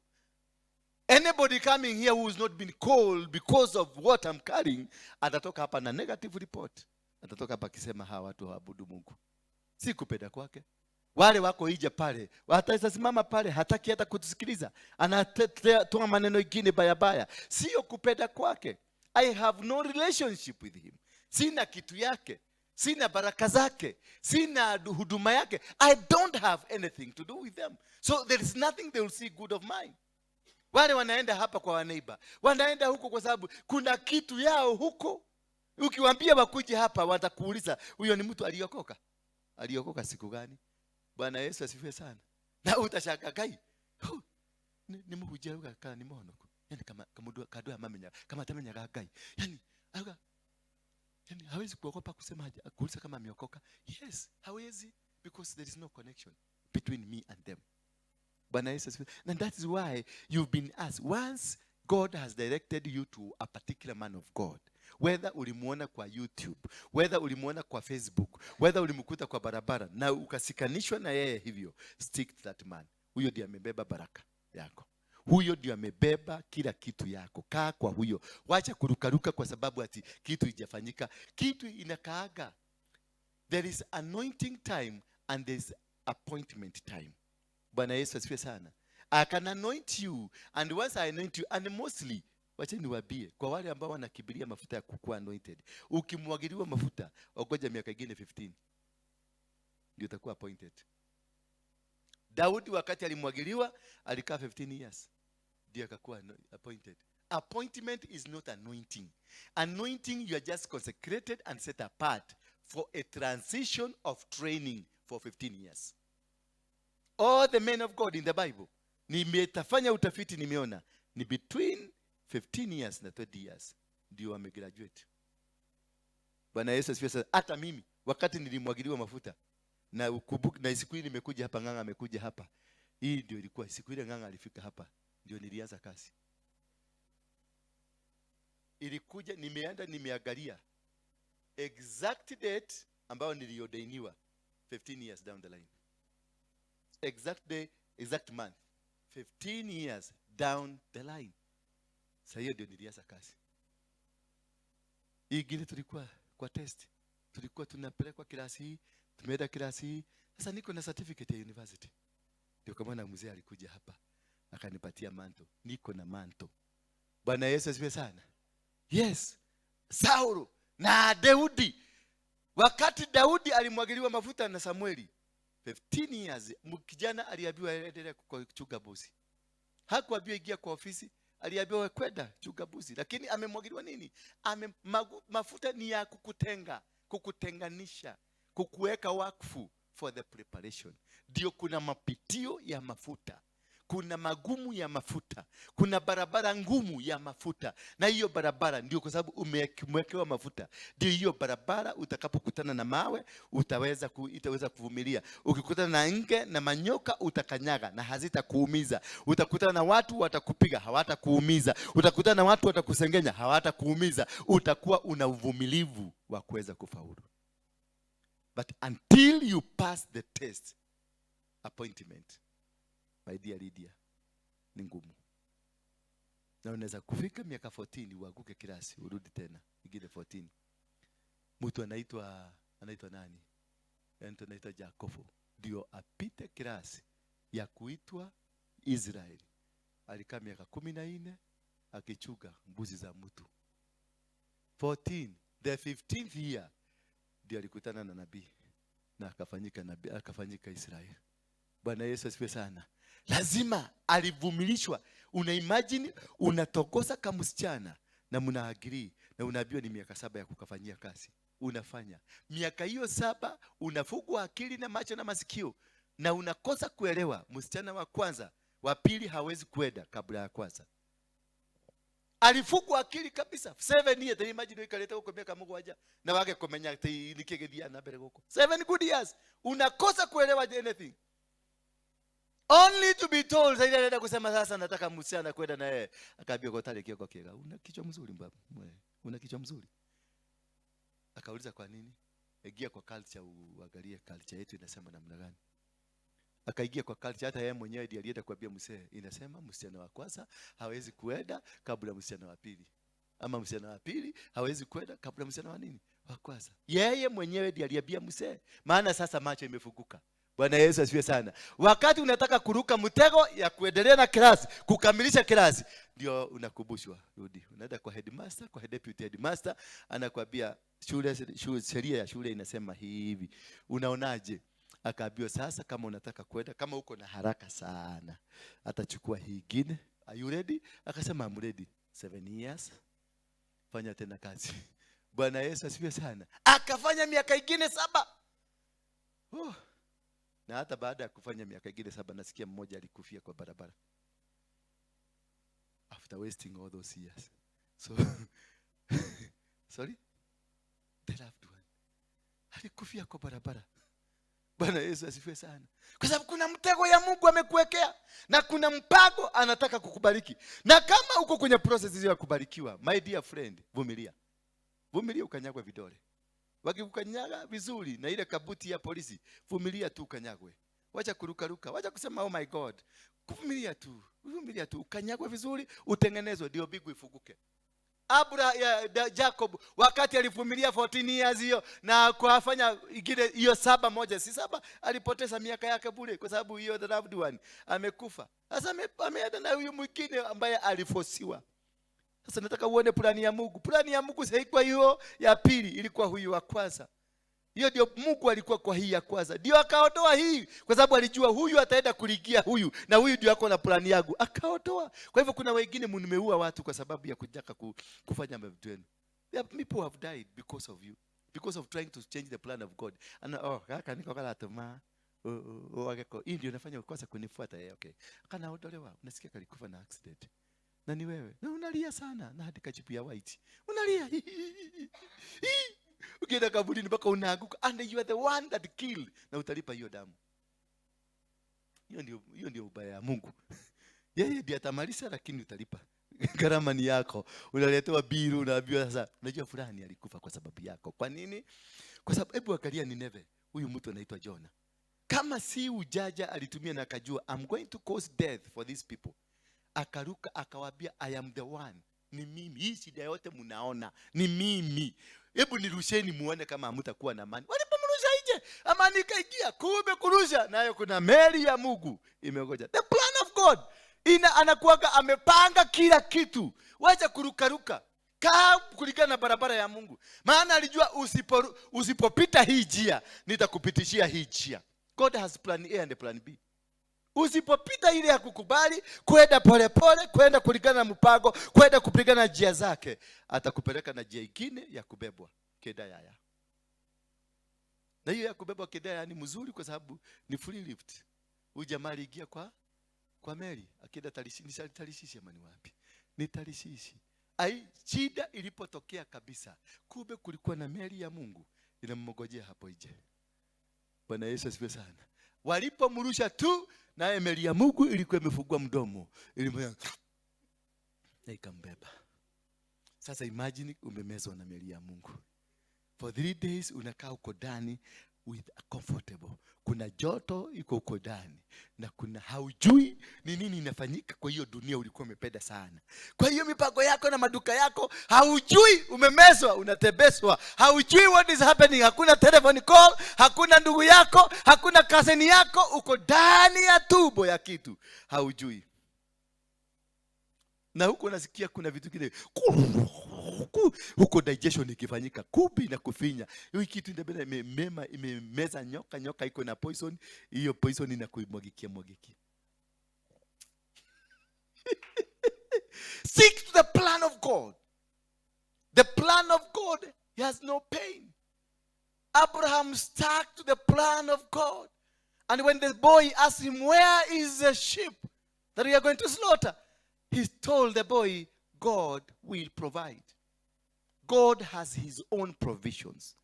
Anybody coming here who has not been called because of what I'm carrying, atatoka hapa na negative report. Atatoka hapa kisema hawa watu waabudu Mungu. Si kupenda kwake. Wale wako ije pale, watasimama pale, hataki hata kutusikiliza. Anatoa maneno mengine baya. Sio kupenda kwake. I have no relationship with him. Sina kitu yake. Sina baraka zake. Sina huduma yake. I don't have anything to do with them. So there is nothing they will see good of mine. Wale wanaenda hapa kwa waneiba, wanaenda huko kwa sababu kuna kitu yao huko. Ukiwaambia wakuje hapa, watakuuliza huyo ni mtu aliokoka. Aliokoka siku gani? Bwana Yesu asifiwe sana. Na utashangaa kai. Ni mhujia huko kana ni mono. Yani kama kadua mamenya, kama tamenya gagai. Yani hawezi kuogopa kusema kuuliza kama ameokoka. Yes, hawezi, because there is no connection between me and them. And that is why you've been asked. Once God has directed you to a particular man of God, whether ulimuona kwa YouTube, whether ulimuona kwa Facebook, whether ulimkuta kwa barabara na ukasikanishwa na yeye hivyo, stick to that man. Huyo ndiye amebeba baraka yako. Huyo ndiye amebeba kila kitu yako. Kaa kwa huyo. Wacha kurukaruka kwa sababu ati kitu haijafanyika. Kitu inakaaga. There is anointing time and there is appointment time. Bwana Yesu asifiwe sana. I can anoint you, and once I anoint you, and mostly, wacha niwaambie kwa wale ambao wanakibiria mafuta ya kukuwa anointed, ukimwagiliwa mafuta ogoja miaka ingine 15 ndio utakuwa appointed. Daudi wakati alimwagiliwa alikaa 15 years ndio akakuwa appointed. Appointment is not anointing. Anointing, you are just consecrated and set apart for a transition of training for 15 years. All the men of God in the Bible, nimetafanya utafiti nimeona, ni between 15 years na 20 years ndio wamegraduate. Bwana Yesu asifiwe sana. Hata mimi wakati nilimwagiliwa mafuta na ukubuki, na siku ile nimekuja hapa, Ng'ang'a amekuja hapa. Hii ndio ilikuwa siku ile Ng'ang'a alifika hapa ndio nilianza kazi. Ilikuja nimeenda nimeangalia exact date ambayo niliodainiwa 15 years down the line. Exact day, exact month, 15 years down the line. Sasa hiyo ndio nilianza kazi. Hii gile tulikuwa kwa test. Tulikuwa tunapelekwa klasi hii, tumeenda klasi hii. Sasa niko na certificate ya university. Ndio kama na mzee alikuja hapa, akanipatia manto. Niko na manto. Bwana Yesu asifiwe sana. Yes. Saulo na Daudi. Wakati Daudi alimwagiliwa mafuta na Samueli, 15 years, kijana aliambiwa endelea kuchunga buzi. Hakuambiwa ingia kwa ofisi, aliambiwa kwenda chunga buzi. Lakini amemwagiliwa nini? Mafuta ni ya kukutenganisha, kukuweka wakfu for the preparation. Ndio kuna mapitio ya mafuta. Kuna magumu ya mafuta. Kuna barabara ngumu ya mafuta. Na hiyo barabara ndio kwa sababu umewekewa mafuta. Ndio hiyo barabara utakapokutana na mawe itaweza kuvumilia. Ukikutana na nge na manyoka utakanyaga na hazitakuumiza. Utakutana na watu watakupiga, hawatakuumiza. Utakutana na watu watakusengenya, hawatakuumiza. Utakuwa una uvumilivu wa kuweza kufaulu. But until you pass the test, appointment, my dear Lydia, ni ngumu. Na unaweza kufika miaka 14 uanguke klasi urudi tena ingine 14. Mtu anaitwa nani? Mtu anaitwa Jacobo ndio apite klasi ya kuitwa Israeli. Alikaa miaka 14 akichuga mbuzi za mtu. 14, the 15th year ndio alikutana na nabii na akafanyika nabii, akafanyika Israeli. Bwana Yesu asifiwe sana. Lazima alivumilishwa. Una imagine unatokosa kama msichana na mnaagiri na unaambiwa ni miaka 7 ya kukafanyia kazi. Unafanya miaka hiyo 7, unafugwa akili na macho na masikio na unakosa kuelewa. Msichana wa kwanza, wa pili hawezi kwenda kabla ya kwanza. Alifugwa akili kabisa. 7 years, imagine ikaleta huko miaka 7 na wake kumenya nikigethia na mbele huko. 7 good years. Unakosa kuelewa anything. Only to be told, sasa anaenda kusema sasa nataka msichana kwenda na yeye. Akaambia kotale kioko kiega. Una kichwa mzuri mbaba. Una kichwa mzuri. Akauliza kwa nini? Ingia kwa culture uangalie culture yetu inasema namna gani. Akaingia kwa culture, hata yeye mwenyewe ndiye alienda kuambia mzee, inasema msichana wa kwanza hawezi kuenda kabla msichana wa pili. Ama msichana wa pili hawezi kwenda kabla msichana wa nini? Wa kwanza. Yeye mwenyewe ndiye aliambia mzee. Maana sasa macho imefunguka. Bwana Yesu asifiwe sana. Wakati unataka kuruka mtego ya kuendelea na klasi, kukamilisha klasi, ndio unakumbushwa, rudi. Unaenda kwa headmaster, kwa deputy headmaster, anakuambia sheria ya shule inasema hivi. Unaonaje? Akaambiwa sasa kama unataka kwenda, kama uko na haraka sana, atachukua hii ingine. Are you ready? Akasema I'm ready. 7 years. Fanya tena kazi. Bwana Yesu asifiwe sana. Akafanya miaka ingine 7. Na hata baada ya kufanya miaka ingine 7 nasikia mmoja alikufia kwa barabara. After wasting all those years. So sorry? The loved one. Alikufia kwa barabara. Bwana Yesu asifiwe sana. Kwa sababu kuna mtego ya Mungu amekuwekea na kuna mpango anataka kukubariki. Na kama uko kwenye process hiyo ya kubarikiwa, my dear friend, vumilia. Vumilia ukanyagwe vidole. Wakikukanyaga vizuri na ile kabuti ya polisi, vumilia tu ukanyagwe. Wacha kurukaruka, wacha kusema oh my God. Vumilia tu, ukanyagwe vizuri, utengenezwe ndio bigu ifunguke. Jacob wakati alivumilia 14 years hiyo na kuafanya ingine hiyo 7 moja si 7, alipoteza miaka yake bure kwa sababu hiyo the loved one amekufa. Sasa ameenda na huyu mwingine ambaye alifosiwa. Sasa nataka uone plani ya Mungu. Plani ya Mungu haikuwa hiyo ya pili, ilikuwa huyu wa kwanza. Hiyo ndio Mungu alikuwa kwa hii ya kwanza. Ndio akaondoa hii kwa sababu alijua huyu ataenda kuligia huyu na huyu ndio ako na plani yangu. Akaondoa. Kwa hivyo kuna wengine mmeua watu kwa sababu ya kutaka kufanya mambo yenu. People have died because of you. Because of trying to change the plan of God. And kaka niko kala tuma. Wageko hii ndio unafanya kwanza kunifuata okay. Akanaondolewa. Unasikia kalikufa na accident. Na ni wewe. Na unalia sana na hadi kachipu ya white. Unalia. Ukienda kaburini mpaka unaanguka and you are the one that killed na utalipa hiyo damu. Hiyo ndio ubaya ya Mungu. Yeye ndiye atamaliza lakini utalipa. Gharama ni yako. Unaletewa biru unaambiwa sasa unajua fulani alikufa kwa sababu yako. Kwa nini? Kwa sababu hebu angalia Nineve. Huyu mtu anaitwa Jonah. Kama si ujaja alitumia na akajua I'm going to cause death for these people. Akaruka akawaambia I am the one. Ni mimi. Hii shida yote mnaona ni mimi. Hebu nirusheni muone kama hamtakuwa na amani. Walipomrusha nje, amani ikaingia. Kumbe kurusha nayo kuna meli ya Mungu imegoja. The plan of God anakuaga amepanga kila kitu. Wacha kurukaruka. Kaa kulingana na barabara ya Mungu. Maana alijua usipopita hii njia nitakupitishia hii njia. God has plan A and plan B. Usipopita ile ya kukubali kwenda polepole, kwenda kulingana na mpango, kwenda kupigana njia zake, atakupeleka na njia nyingine ya kubebwa kedaya. Na hiyo ya kubebwa kedaya ni mzuri kwa sababu ni free lift. Huyu jamaa aliingia kwa meli, akida Tarishishi ama ni wapi? Ni Tarishishi. Shida ilipotokea kabisa, kumbe kulikuwa na meli ya Mungu inamngojea hapo nje. Bwana Yesu asifiwe sana. Walipomrusha tu na meli ya Mungu ilikuwa imefungua mdomo. Ilimwambia na ikambeba. Sasa imagine umemezwa na meli ya Mungu. For 3 days unakaa uko ndani with a comfortable. Kuna joto iko uko ndani na kuna haujui ni nini inafanyika kwa hiyo dunia ulikuwa umependa sana. Kwa hiyo mipango yako na maduka yako haujui, umemezwa, unatebeswa, haujui what is happening. Hakuna telephone call, hakuna ndugu yako, hakuna cousin yako, uko ndani ya tumbo ya kitu haujui. Na huko unasikia kuna vitu kile huko digestion ikifanyika, kubi na kufinya. Hiyo kitu ndio imemeza nyoka iko na poison, hiyo poison inakuimwagikia. Seek to the plan of God. The plan of God has no pain. Abraham stuck to the plan of God. And when the boy asked him, where is the sheep that we are going to slaughter? He told the boy, God will provide. God has his own provisions.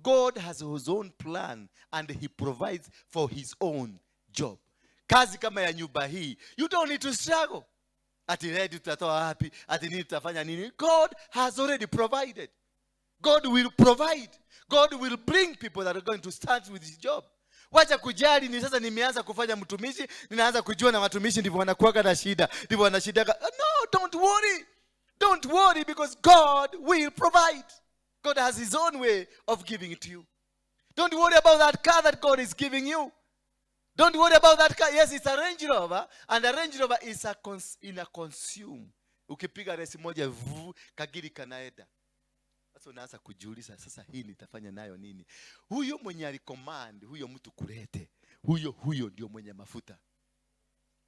God has his own plan, and he provides for his own job. Kazi kama ya nyumba hii, you don't need to struggle. Ati ready tutatoa wapi? Ati nini tutafanya nini? God has already provided. God will provide. God will bring people that are going to start with his job. Wacha kujali ni sasa nimeanza kufanya mtumishi, ninaanza kujua na watumishi ndivyo wanakuwa na shida, ndivyo wana shida. No, don't worry. Don't worry, because God will provide. God has his own way of giving it to you. Don't worry about that car that God is giving you. Don't worry about that car. Yes, it's a Range Rover, and a Range Rover is a consume. Ukipiga resi moja kagiri kanaenda. Sasa unaanza kujiuliza, sasa hii nitafanya nayo nini? Huyo mwenye alicommand huyo mtu kulete, huyo ndio mwenye mafuta.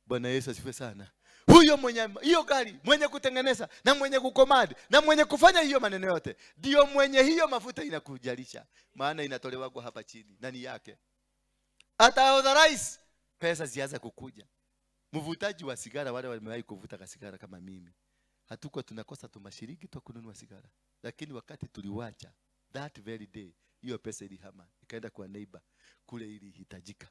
Bwana Yesu asifiwe sana. Huyo mwenye hiyo gari, mwenye kutengeneza na mwenye kucommand na mwenye kufanya hiyo maneno yote, ndio mwenye hiyo mafuta inakujalisha, maana inatolewa kwa hapa chini nani yake. Hata authorize pesa zianza kukuja. Mvutaji wa sigara, wale wamewahi kuvuta sigara kama mimi, hatuko tunakosa tumashiriki tu kununua sigara, lakini wakati tuliwacha, that very day hiyo pesa ilihama ikaenda kwa neighbor kule ilihitajika.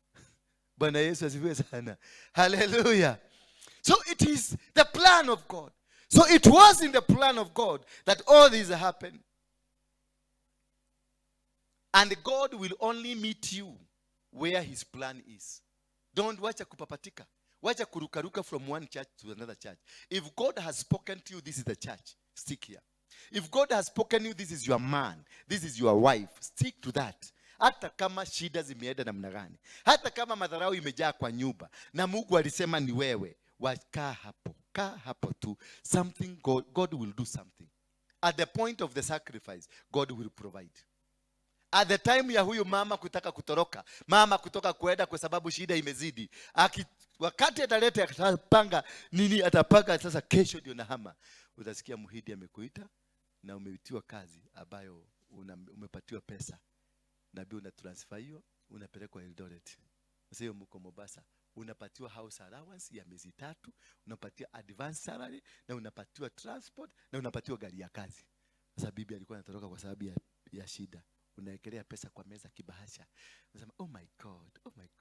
Bwana Yesu asifiwe sana. Hallelujah. So it is the plan of God. So it was in the plan of God that all this happened. And God will only meet you where his plan is. Don't wacha kupapatika. Wacha kurukaruka from one church to another church. If God has spoken to you, this is the church, stick here. If God has spoken to you, this is your man, this is your wife, stick to that. Hata kama shida zimeenda namna gani, hata kama madharau imejaa kwa nyumba na Mungu alisema ni wewe, kaa hapo tu. Something God will do something. At the point of the sacrifice, God will provide. At the time ya huyu mama kutaka kutoroka, mama kutoka kuenda kwa sababu shida imezidi, wakati ataleta atapanga nini, atapanga sasa kesho ndio nahama, utasikia muhidi amekuita na umeitiwa kazi ambayo umepatiwa pesa, na bila una transfer hiyo unapelekwa Eldoret. Sasa hiyo mko Mombasa, unapatiwa house allowance ya miezi 3, unapatiwa advance salary, na unapatiwa transport, na unapatiwa gari ya kazi. Sasa bibi alikuwa anatoroka kwa sababu ya shida. Unaekelea pesa kwa meza kibahasha. Unasema, oh my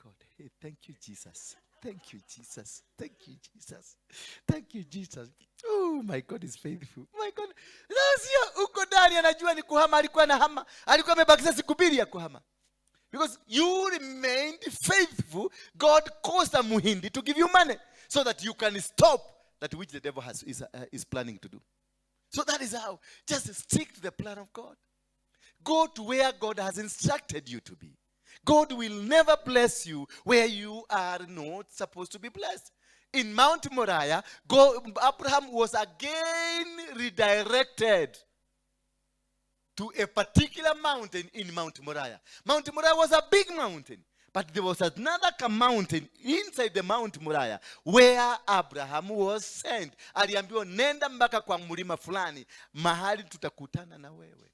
God. Hey, thank you Jesus. Thank you Jesus. Thank you Jesus. Thank you Jesus. Oh my God is faithful. My God. Sasa uko ndani anajua ni kuhama, alikuwa na hama. Alikuwa amebakisha siku 2 ya kuhama. Because you remained faithful, God caused a muhindi to give you money so that you can stop that which the devil is planning to do. So that is how. Just stick to the plan of God. Go to where God has instructed you to be. God will never bless you where you are not supposed to be blessed. In Mount Moriah, Abraham was again redirected to a particular mountain in Mount Moriah. Mount Moriah was a big mountain, but there was another mountain inside the Mount Moriah where Abraham was sent. Aliambiwa nenda mpaka kwa mlima fulani, mahali tutakutana na wewe.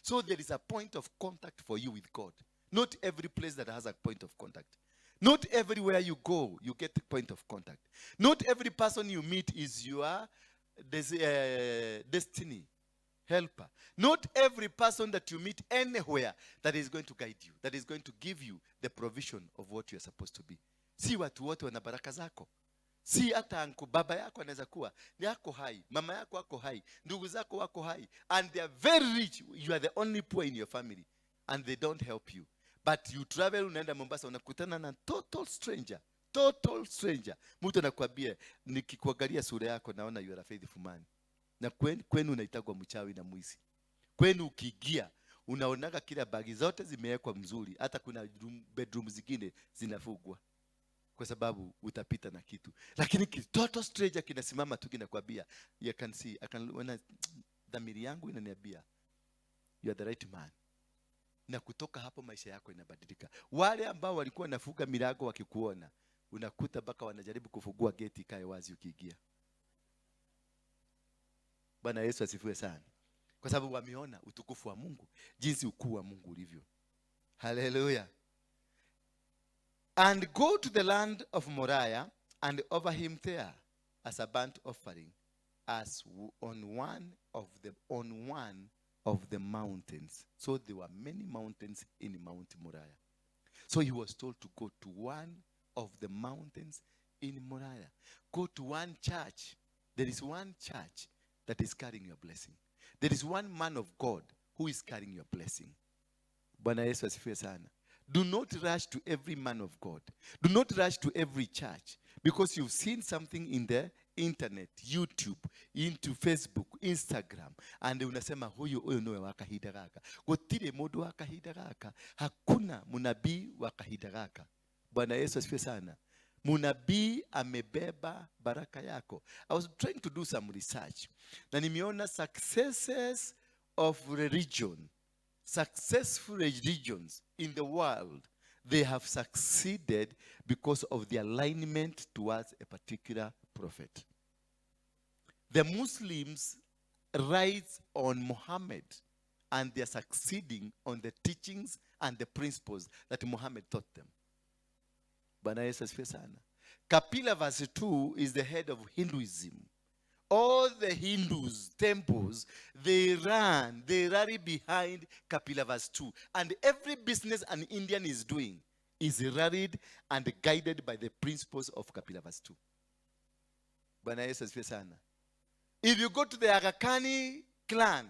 So there is a point of contact for you with God. Not every place that has a point of contact. Not everywhere you go, you get a point of contact. Not every person you meet is your destiny helper. Not every person that you meet anywhere that is going to guide you, that is going to give you the provision of what you are supposed to be. Si watu wote wana baraka zako. Si hata anko baba yako anaweza kuwa ni yako hai, mama yako wako hai, ndugu zako wako hai, and they are very rich. You are the only poor in your family and they don't help you. But you travel, unaenda Mombasa, unakutana na total stranger. Total stranger. Mtu anakuambia, nikikuangalia sura yako naona you are a faithful man. Na kwenu unaitagwa mchawi na mwizi. Kwenu ukiingia, unaonaga kila bagi zote zimewekwa mzuri. Hata kuna bedroom zingine zinafugwa. Kwa sababu utapita na kitu. Lakini total stranger kinasimama tu kinakwambia, you can see, dhamiri yangu inaniambia, you are the right man. Na kutoka hapo maisha yako inabadilika. Wale ambao walikuwa wanafunga milango wakikuona, unakuta mpaka wanajaribu kufungua geti ikae wazi ukiingia. Bwana Yesu asifiwe sana. Kwa sababu wameona utukufu wa Mungu, jinsi ukuu wa Mungu ulivyo. Hallelujah. And go to the land of Moriah and offer him there as a burnt offering, as on one of the mountains. So there were many mountains in Mount Moriah. So he was told to go to one of the mountains in Moriah. Go to one church. There is one church that is carrying your blessing. There is one man of God who is carrying your blessing. Bwana Yesu asifiwe sana. Do not rush to every man of God. Do not rush to every church because you've seen something in the internet, YouTube, into Facebook, Instagram, and unasema huyu noe wa kahinda gaka. Gutire mundu wa kahinda gaka. Hakuna munabii wa kahinda gaka. Bwana Yesu asifiwe sana. Munabii amebeba baraka yako. I was trying to do some research. Na nimeona successes of religion. Successful religions in the world, they have succeeded because of the alignment towards a particular prophet. The Muslims rise on Muhammad and they are succeeding on the teachings and the principles that Muhammad taught them. Bwana Yesu asifiwe sana. Kapila verse 2 is the head of Hinduism. All the Hindus, temples, they rally behind Kapila verse 2. And every business an Indian is doing is rallied and guided by the principles of Kapila verse 2. Bwana Yesu asifiwe sana. If you go to the Aga Khan clan,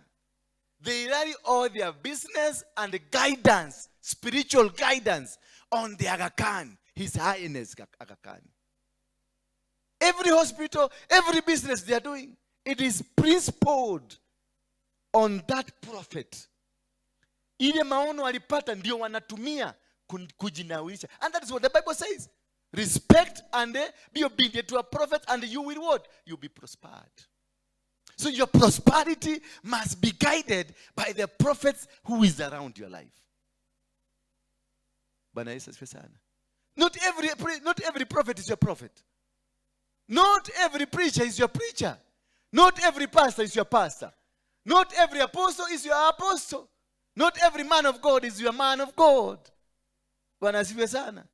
they rally all their business and guidance, spiritual guidance on the Aga Khan, His Highness Aga Khan. Every hospital, every business they are doing, it is principled on that prophet. Ile maono alipata ndio wanatumia kujinawisha. And that is what the Bible says. Respect and be obedient to a prophet and you will what? You'll be prospered. So your prosperity must be guided by the prophets who is around your life. Bwana Yesu asifiwe sana. Not every prophet is your prophet. Not every preacher is your preacher. Not every pastor is your pastor. Not every apostle is your apostle. Not every man of God is your man of God. Bwana asifiwe sana.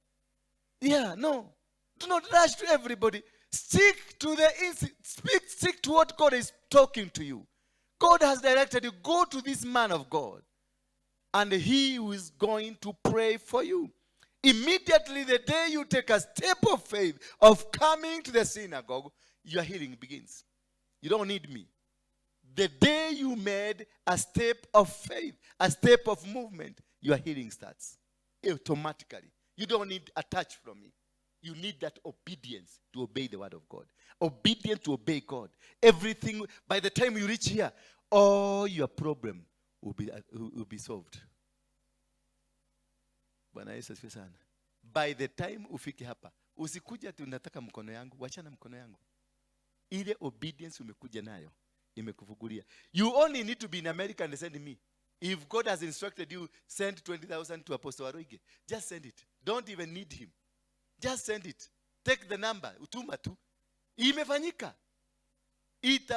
Yeah, no. Do not rush to everybody. Stick to stick to what God is talking to you. God has directed you. Go to this man of God. And he is going to pray for you. Immediately the day you take a step of faith of coming to the synagogue, your healing begins. You don't need me. The day you made a step of faith, a step of movement, your healing starts automatically. You don't need a touch from me. You need that obedience to obey the word of God. Obedience to obey God. Everything, by the time you reach here, all your problem will be solved. Bwana Yesu asifiwe sana. By the time ufike hapa, usikuja ati unataka mkono yangu, wachana mkono yangu. Ile obedience umekuja nayo, imekufungulia. You only need to be in America and send me. If God has instructed you, send 20,000 to Apostle Waruinge. Just send it. Don't even need him. Just send it. Take the number. Utuma tu. Imefanyika.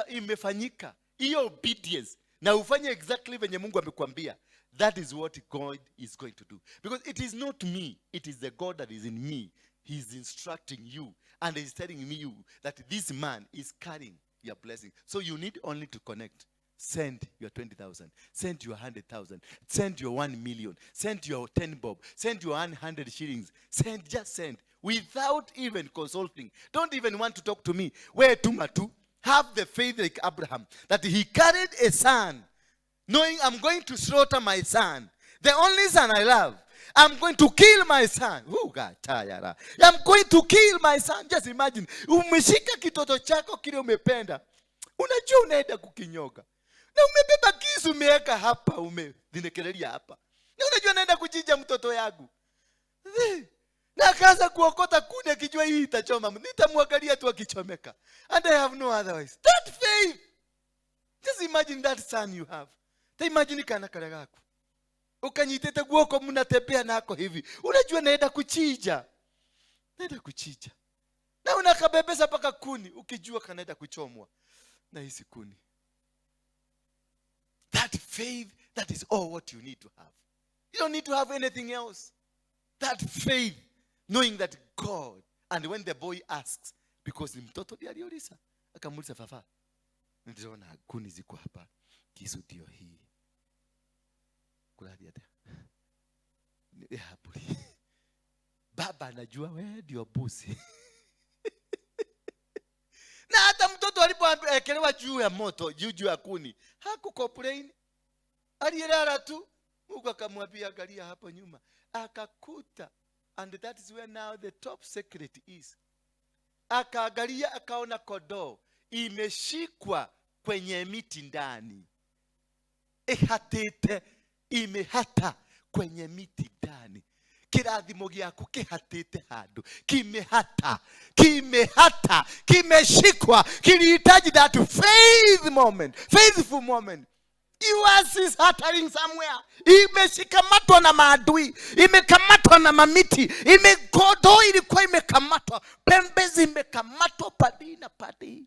Imefanyika. Iyo obedience. Na ufanye exactly venye Mungu amekuambia. That is what God is going to do. Because it is not me. It is the God that is in me. He is instructing you. And he is telling me that this man is carrying your blessing. So you need only to connect. Send your 20,000. Send your 100,000. Send your 1 million. Send your 10 bob. Send your 100 shillings. Just send. Without even consulting. Don't even want to talk to me. Where tumatu? Have the faith like Abraham. That he carried a son. Knowing I'm going to slaughter my son. The only son I love. I'm going to kill my son. Oh God, tayara. I'm going to kill my son. Just imagine, umeshika kitoto chako kile umependa. Unajua unaenda kukinyoga. Na umebeba kisu umeweka hapa, umedhinekelea hapa. Na unajua naenda kuchinja mtoto yangu. Na akaanza kuokota kuni akijua hii itachoma. Nitamwangalia tu akichomeka. And I have no otherwise. That faith. Just imagine that son you have. Imagine kana kale kako. Ukanyitete guoko mnatembea nako hivi. Unajua naenda kuchinja. Naenda kuchinja. Na unakabebesa paka kuni ukijua kanaenda kuchomwa na hizi kuni. That faith, that is all what you need to have. You don't need to have anything else. That faith, knowing that God, and when the boy asks, because mtoto ndiye aliuliza, akamuuliza fafa, niliona kuni ziko hapa, kisu ndio hii. Kuladia tena. Hapuli. Baba anajua wewe ndio bosi. Na hata mtoto alipoekelewa juu ya moto, juu ya kuni, hakucomplain. Alilala tu. Mungu akamwambia angalia hapo nyuma. Akakuta, and that is where now the top secret is. Akaangalia akaona kondoo imeshikwa kwenye miti ndani. Ihatete imehata kwenye miti ndani. Kirathimo giaku kihatete handu, kimehata, kimeshikwa. Kilihitaji that faithful moment. Yours is hattering somewhere. Imeshikamatwa na maadui, imekamatwa na mamiti, kodoo ilikuwa imekamatwa, pembe zimekamatwa padi na padi.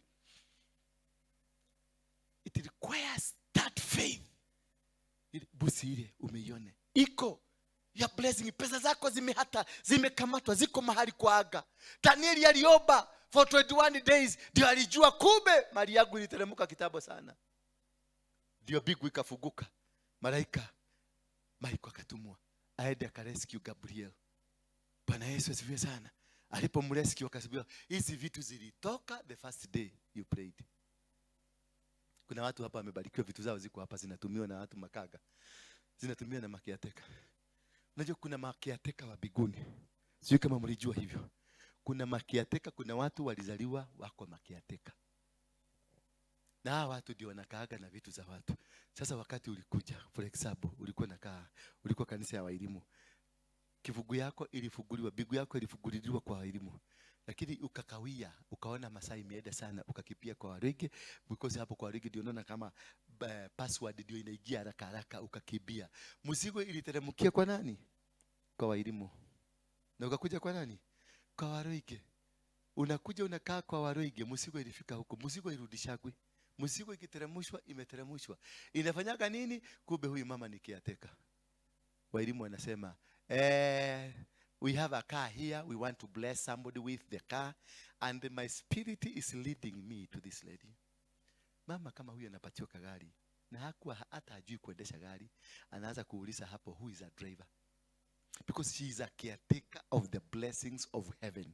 It requires that faith. Busi ile umeione iko ya blessing. Pesa zako zimekamatwa, ziko mahali kwa aga. Danieli aliomba for 21 days, ndio alijua kumbe mali yangu iliteremka kitambo sana. Ndio bigu ikafunguka. Malaika Michael akatumwa aende akarescue Gabriel. Bwana Yesu asifiwe sana. Alipomrescue akasema hizi vitu zilitoka the first day you prayed. Kuna watu hapa wamebarikiwa, vitu zao ziko hapa, zinatumiwa na watu makaga, zinatumiwa na makiateka. Unajua kuna makiateka wa biguni, sio kama mlijua hivyo. Kuna makiateka, kuna watu walizaliwa wako makiateka, na watu ndio wanakaaga na vitu za watu. Sasa wakati ulikuja, for example, ulikuwa kanisa ya Wairimu, kivugu yako ilifunguliwa, bigu yako ilifunguliwa kwa Wairimu, lakini ukakawia, ukaona masaa imeenda sana, ukakipia kwa Waruinge, because hapo kwa Waruinge ndio unaona kama password ndio inaingia haraka haraka, ukakibia. Mzigo iliteremkia kwa nani? Kwa Wairimu. Na ukakuja kwa nani? Kwa Waruinge. Unakuja unakaa kwa Waruinge, mzigo ilifika huko, mzigo irudishagwi. Mzigo ikiteremshwa imeteremshwa. Inafanyaga nini? Kumbe huyu mama ni kiateka. Wairimu wanasema we have a car here, we want to bless somebody with the car, and my spirit is leading me to this lady. Mama kama huyu anapatiwa gari na hakuwa hata hajui kuendesha gari, anaanza kuuliza hapo, who is a driver? Because she is a caretaker of the blessings of heaven.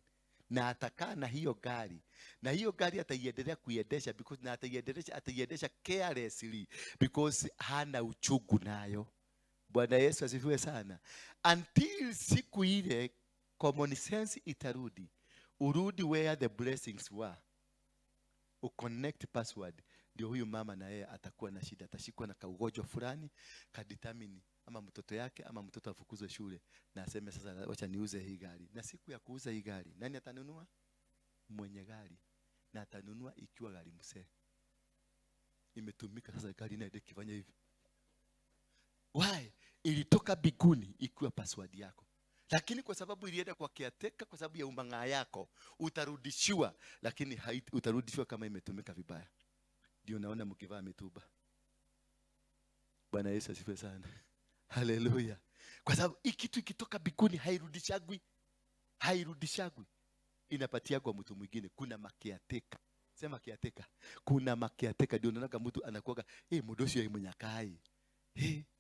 Na atakaa na hiyo gari, na hiyo gari ataiendelea kuiendesha, because na ataiendesha carelessly, because hana uchungu nayo. Bwana Yesu asifiwe sana. Until siku ile common sense itarudi, urudi where the blessings were, uconnect password, ndio huyu mama na yeye atakuwa na shida, atashikwa na kaugonjwa fulani, kadetermine ama mtoto yake ama mtoto afukuzwe shule, na aseme sasa wacha niuze hii gari. Na siku ya kuuza hii gari, nani atanunua? Mwenye gari. Na atanunua ikiwa gari msee, imetumika. Sasa gari inaenda kifanya hivi. Why? Ilitoka biguni ikiwa password yako, lakini kwa sababu ilienda kwa kiateka, kwa sababu ya umang'aa yako, utarudishiwa, lakini utarudishiwa kama imetumika vibaya. Ndio naona mkivaa mituba. Bwana Yesu asifiwe sana. Haleluya. Kwa sababu kitu ikitoka biguni hairudishagwi, inapatia kwa mtu mwingine. Kuna makiateka. Sema kiateka. Kuna makiateka, ndio unaona mtu anakuaga mudoshi ya munyakai.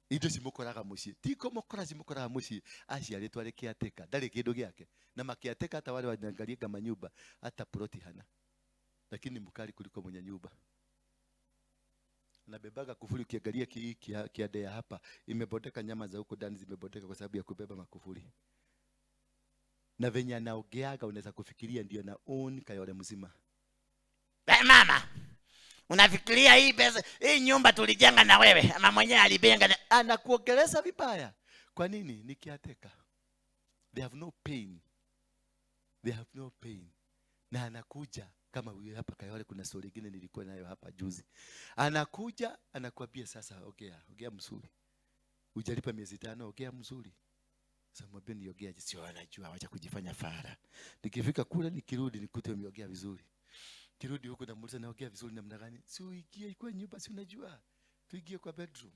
Indo cimukoraga muci, tiko mukora cimukoraga muci, aciaritwo ari kiateka, ndari kindu giake. Na makiateka hata wale wanaangalia kama nyumba, hata ploti hana, lakini mkali kuliko mwenye nyumba. Nabebaga kufuli, ukiangalia kiadea hapa imebondeka, nyama za huko ndani zimebondeka kwa sababu ya kubeba makufuli. Na venye anaogeaga unaweza kufikiria ndio na own Kayole mzima. Mama, unafikiria hii nyumba tulijenga na wewe ama mwenyewe alibenga? Anakuongeleza vibaya. Kwa nini? Nikiateka. They have no pain. They have no pain. Na anakuja kama huyu hapa Kayole, kuna story nyingine nilikuwa nayo hapa juzi. Anakuja anakuambia sasa, ongea mzuri. Hujalipa miezi 5, ongea mzuri. Sasa mwambie niongea, sio anajua, acha kujifanya fara. Nikifika kule nikirudi nikute umeongea vizuri. Kirudi huko namuuliza naongea vizuri namna gani? Si uingie kwa nyumba, si unajua. Tuingie kwa bedroom.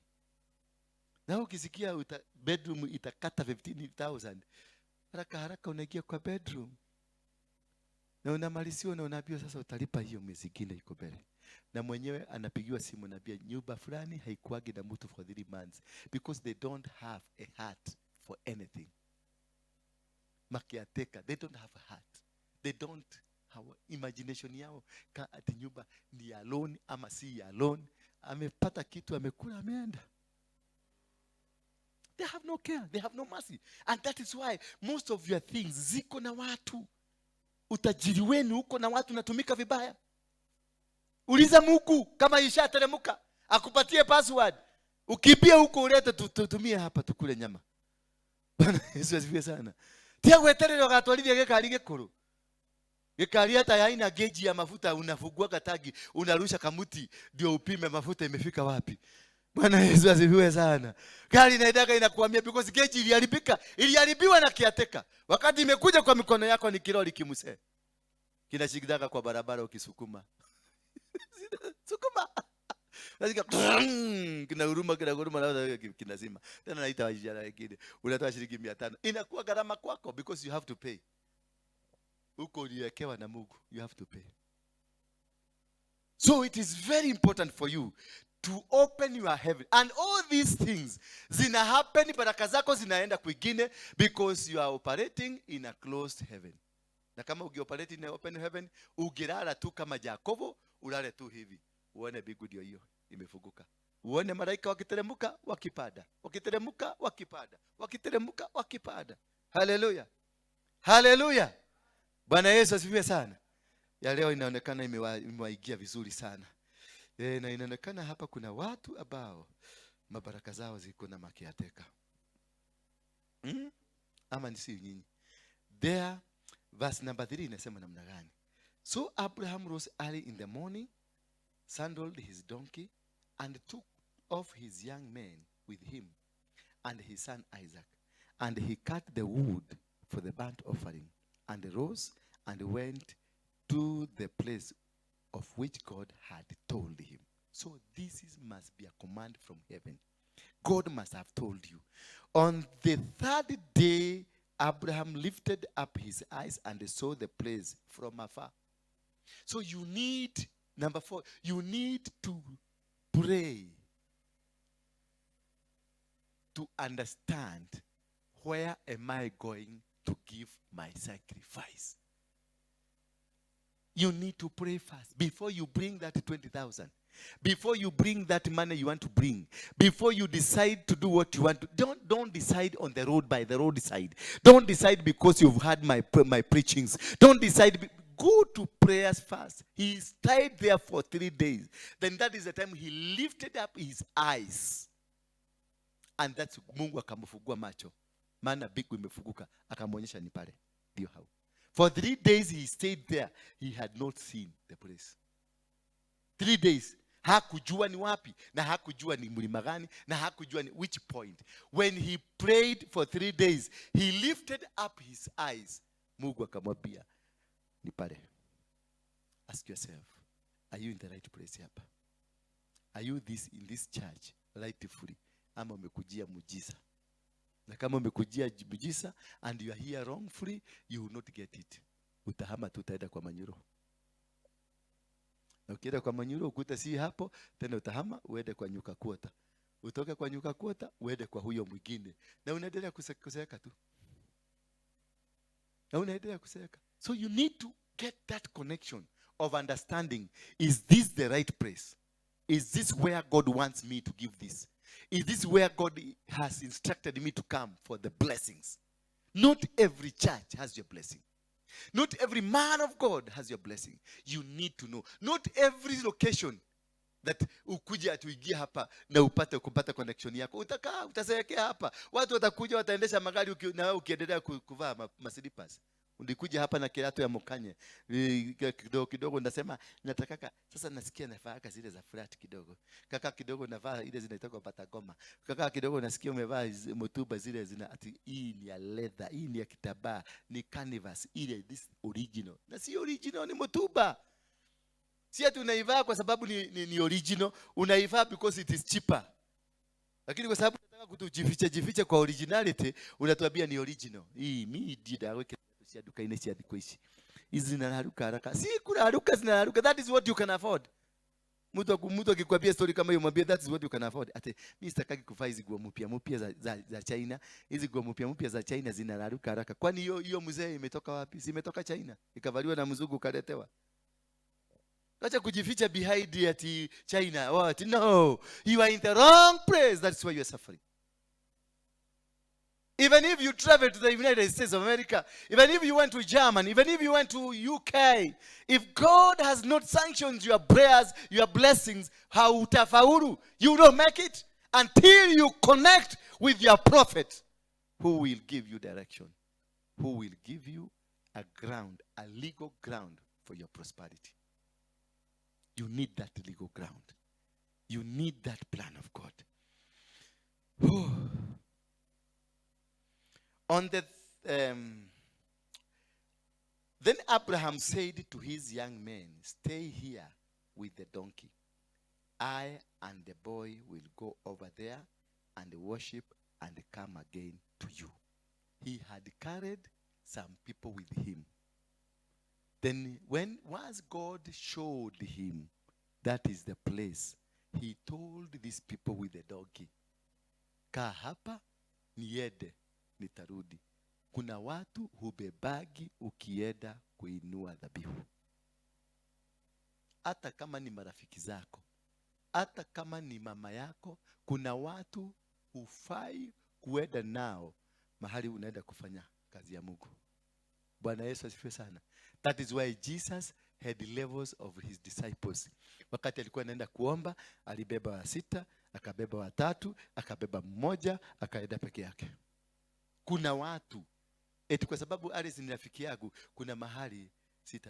Na ukisikia bedroom itakata 15,000. Haraka unaingia kwa bedroom. Na unamalizia na unaambiwa sasa utalipa hiyo miezi ingine iko mbele. Na mwenyewe anapigiwa simu naambia nyumba fulani haikuagi na mtu for 3 months because they don't have a heart for anything. Makiateka, they don't have a heart. They don't have imagination yao ati nyumba ni alone ama si alone. Amepata kitu, amekula, ameenda. They have no care, they have no mercy. And that is why most of your things ziko na watu. Utajiri wenu uko na watu natumika vibaya. Uliza Mungu kama ishateremka akupatie password. Ukipia huko ulete tutumie hapa tukule nyama. Bwana Yesu asifiwe sana. Tia gweterero gatwarithia gekari gikuru. Gekari hata haina geji ya mafuta, unafungua katagi, unarusha kamuti ndio upime mafuta imefika wapi. Bwana Yesu asifiwe sana. Gari inaendaka inakuambia because geji iliharibiwa na kiateka. Wakati imekuja kwa mikono yako ni kiloli kimuse. Kinashikidaka kwa barabara ukisukuma. Sukuma. Lazima kinahuruma na kinazima. Tena naita wajana wengine. Unatoa shilingi 500. Inakuwa gharama kwako because you have to pay. Uko uliwekewa na Mungu, you have to pay. So it is very important for you to open your heaven. And all these things zina happen, baraka zako zinaenda kwingine because you are operating in a closed heaven. Na kama ukioperate in an open heaven, ugirara tu kama Jakobo, ulale tu hivi. Uone bigu ndio hiyo imefunguka. Uone malaika wakiteremka wakipanda. Wakiteremka wakipanda. Wakiteremka wakipanda. Hallelujah. Hallelujah. Bwana Yesu asifiwe sana. Ya leo inaonekana imewaigia vizuri sana. Na inaonekana hapa kuna watu ambao mabaraka zao ziko na makiateka. Ama nisi nyinyi. There verse number 3 inasema namna gani? So Abraham rose early in the morning, saddled his donkey, and took off his young men with him, and his son Isaac. And he cut the wood for the burnt offering, and rose and went to the place of which God had told him. So this must be a command from heaven. God must have told you. On the 3rd day, Abraham lifted up his eyes and saw the place from afar. So you need, number 4, you need to pray to understand, where am I going to give my sacrifice? You need to pray first before you bring that 20,000. Before you bring that money you want to bring. Before you decide to do what you want to. Don't decide on the road, by the roadside. Don't decide because you've heard my preachings. Don't decide. Go to prayers first. He stayed there for 3 days. Then that is the time he lifted up his eyes. And that's Mungu akamfungua macho. Maana bigu imefunguka. Akamwonyesha ni pale. Ndio hao. For 3 days he stayed there. He had not seen the place. 3 days. Hakujua ni wapi, na hakujua ni mlima gani, na hakujua ni which point. When he prayed for 3 days, he lifted up his eyes. Mungu akamwambia ni pale. Ask yourself, are you in the right place hapa? Are you in this church rightfully, ama umekujia mujiza? Na kama umekujia mujiza and you are here wrongfully, you will not get it. Utahama tu, utaenda kwa Manyuro. Na ukienda kwa Manyuro ukuta si hapo, tena utahama uende kwa Nyuka Kuota. Utoke kwa Nyuka Kuota uende kwa huyo mwingine. Na unaendelea kuseka tu. Na unaendelea kuseka. So you need to get that connection of understanding, is this the right place? Is this where God wants me to give this? Is this where God has instructed me to come for the blessings? Not every church has your blessing. Not every man of God has your blessing. You need to know. Not every location that ukuja atuingie hapa na kupata connection yako. Utasekea hapa. Watu watakuja wataendesha magari na wewe ukiendelea kuvaa maslippers. Undikuja hapa na kiatu ya mokanye. Kidogo ndasema natakaka sasa nasikia navaa zile za flat kidogo. Kaka kidogo navaa ile zinaitwa patagoma. Kaka kidogo nasikia umevaa motuba zile zina ati hii ni ya leather, hii ni ya kitambaa, ni canvas, ile this original. Na si original, ni motuba. Si ati unaivaa kwa sababu ni original, unaivaa because it is cheaper. Lakini kwa sababu unataka kutujificha kwa originality, unatuambia ni original. Hii mimi dida weke cia duka-inĩ cia thikũ ici. Hizi zinararuka haraka. Si kuraruka zinararuka. That is what you can afford. Mtu akikwambia story kama hiyo mwambie that is what you can afford. Ate mimi sitakagi kuvaa hizi nguo mpya za China. Hizi nguo mpya za China zinararuka haraka. Kwani hiyo mzee imetoka wapi? Si imetoka China. Ikavaliwa na mzungu kaletewa. Acha kujificha behind ati China. What? No. You are in the wrong place. That's why you are suffering. Even if you travel to the United States of America, even if you went to Germany, even if you went to UK, if God has not sanctioned your prayers, your blessings, hautafaulu. You don't make it until you connect with your prophet who will give you direction, who will give you a ground, a legal ground for your prosperity. You need that legal ground. You need that plan of God. Then Abraham said to his young men, stay here with the donkey. I and the boy will go over there and worship and come again to you. He had carried some people with him. Then once God showed him that is the place, he told these people with the donkey, kaa hapa niende nitarudi. Kuna watu hubebagi ukienda kuinua dhabihu. Hata kama ni marafiki zako, hata kama ni mama yako, kuna watu hufai kuenda nao mahali unaenda kufanya kazi ya Mungu. Bwana Yesu asifiwe sana. That is why Jesus had levels of his disciples. Wakati alikuwa anaenda kuomba, alibeba 6, akabeba 3, akabeba 1, akaenda peke yake. Kuna watu eti kwa sababu Alice ni rafiki yangu, kuna mahali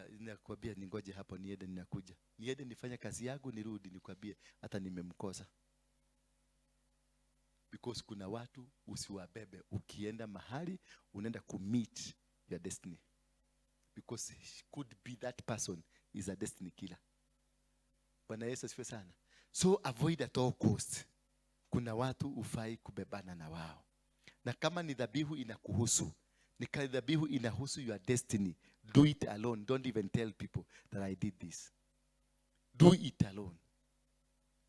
ninakwambia ningoje hapo niende ninakuja. Niende nifanye kazi yangu nirudi nikwambie hata nimemkosa. Because kuna watu usiwabebe ukienda mahali unaenda meet your destiny. Because he could be that person is a destiny killer. Bwana Yesu asifiwe sana. So avoid at all cost. Kuna watu ufai kubebana na wao. Na kama ni dhabihu inakuhusu, ni dhabihu inahusu your destiny, do it alone. Don't even tell people that I did this. Do it alone.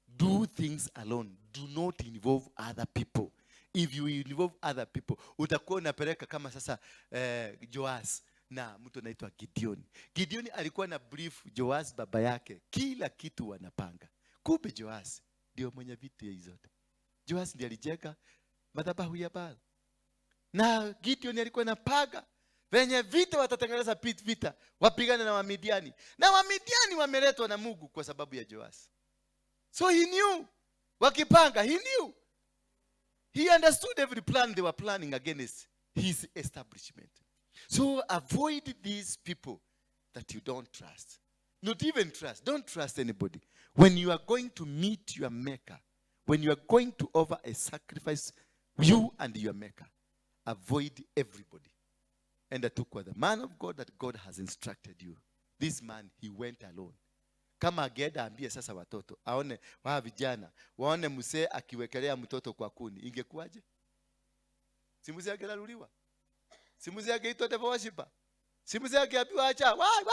Do things alone. Do not involve other people. If you involve other people, utakuwa unapeleka kama sasa Joas na mtu anaitwa Gideon. Gideon alikuwa na brief Joas baba yake, kila kitu wanapanga. Kumbe Joas ndio mwenye vitu hizo zote. Joas ndiye alijenga madhabahu ya Baal. Na Gideon alikuwa anapaga venye vita watatengeneza vita wapigane na Wamidiani. Na Wamidiani wameletwa na Mungu kwa sababu ya Joas. So he knew. Wakipanga, he knew. He understood every plan they were planning against his establishment. So avoid these people that you don't trust. Not even trust. Don't trust anybody. When you are going to meet your maker, when you are going to offer a sacrifice, you and your maker, avoid everybody. And I took with the man of God that God has instructed you. This man, he went alone. Kama agenda ambie sasa watoto, aone wa vijana, waone mzee akiwekelea mtoto kwa kuni, ingekuwaje? Si mzee angelaluliwa? Si mzee angeitwa devil worshiper? Si mzee angeambiwa acha, why?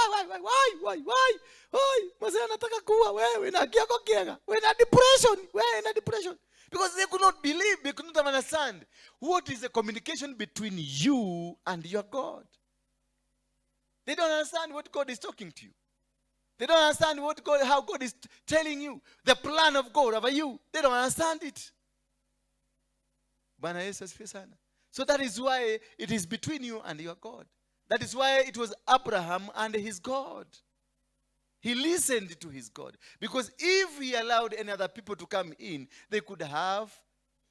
Mzee anataka kuua wewe na kiako kiega. Wewe na depression. Because they could not believe, they could not understand what is the communication between you and your God. They don't understand what God is talking to you. They don't understand how God is telling you the plan of God over you. They don't understand it. Bwana Yesu asifiwe sana. So that is why it is between you and your God. That is why it was Abraham and his God. He listened to his God. Because if he allowed any other people to come in, they could have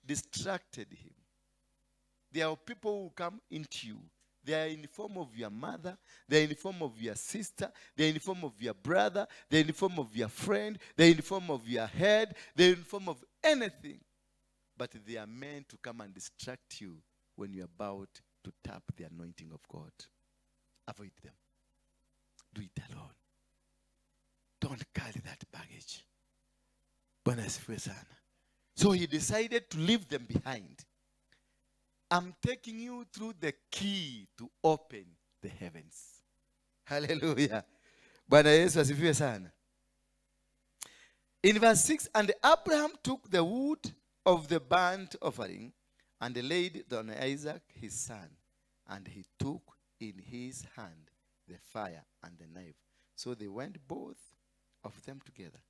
distracted him. There are people who come into you. They are in the form of your mother. They are in the form of your sister. They are in the form of your brother. They are in the form of your friend. They are in the form of your head. They are in the form of anything. But they are meant to come and distract you when you are about to tap the anointing of God. Avoid them. Do it alone. Don't carry that baggage. Bwana asifiwe sana. So he decided to leave them behind. I'm taking you through the key to open the heavens. Hallelujah. Bwana Yesu asifiwe sana. In verse 6, and Abraham took the wood of the burnt offering and laid it on Isaac his son, and he took in his hand the fire and the knife. So they went both of them together.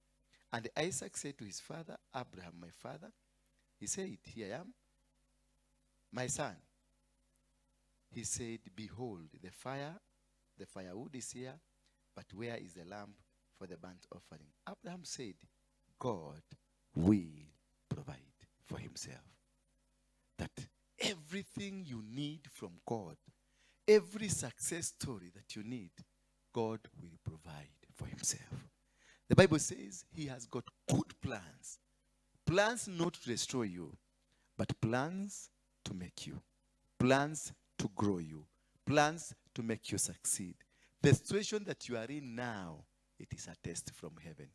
And Isaac said to his father, Abraham, my father. He said, here I am, my son. He said, behold, the firewood is here, but where is the lamb for the burnt offering? Abraham said, God will provide for himself. That everything you need from God, every success story that you need, God will provide for himself. The Bible says he has got good plans. Plans not to destroy you, but plans to make you. Plans to grow you. Plans to make you succeed. The situation that you are in now, it is a test from heaven.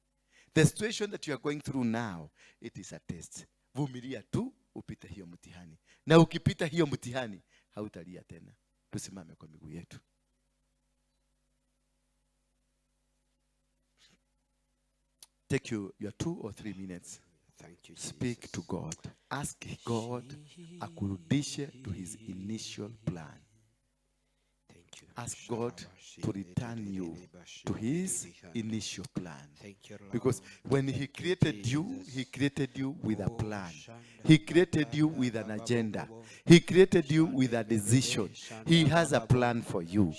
The situation that you are going through now, it is a test. Vumilia tu upite hiyo mtihani. Na ukipita hiyo mtihani, hautalia tena. Tusimame kwa miguu yetu. Take your 2 or 3 minutes. Thank you, Speak Jesus. to God. Ask God akurudishe to his initial plan. Thank you. Ask God to return you to his initial plan. Thank you, Lord. Because when he created you with a plan. He created you with an agenda. He created you with a decision. He has a plan for you.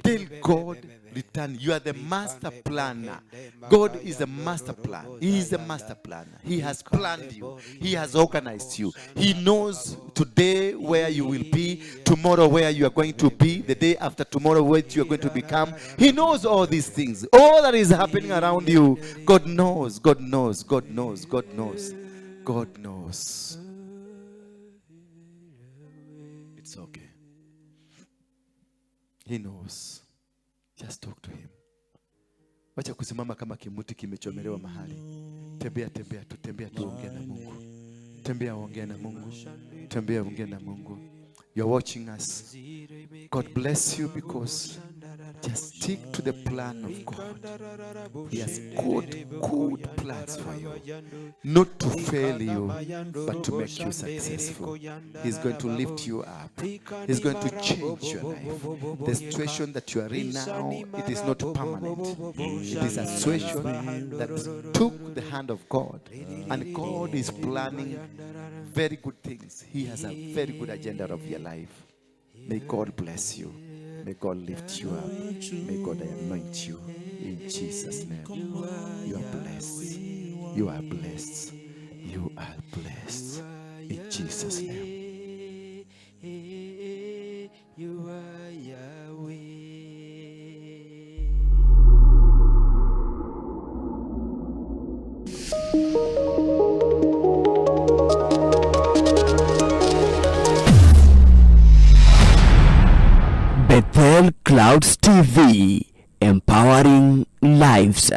Tell God, return. You are the master planner. God is the master plan. He is the master planner. He has planned you. He has organized you. He knows today where you will be, tomorrow where you are going to be, the day after tomorrow what you are going to become. He knows all these things. All that is happening around you, God knows. God knows. God knows. God knows. God knows. It's okay. He knows. Just talk to him. Wacha kusimama kama kimuti kimechomelewa mahali. Tembea tu, tembea tu, ongea na Mungu. Tembea ongea na Mungu. Tembea ongea na Mungu. You're watching us. God bless you because just stick to the plan of God. He has good plans for you. Not to fail you, but to make you successful. He's going to lift you up. He's going to change your life. The situation that you are in now, it is not permanent. It is a situation that took the hand of God. And God is planning very good things. He has a very good agenda of your life. May God bless you. May God lift you up. May God anoint you. In Jesus' name. You are blessed. You are blessed. You are blessed. In Jesus' name. You are Yahweh. Bethel Clouds TV, empowering lives.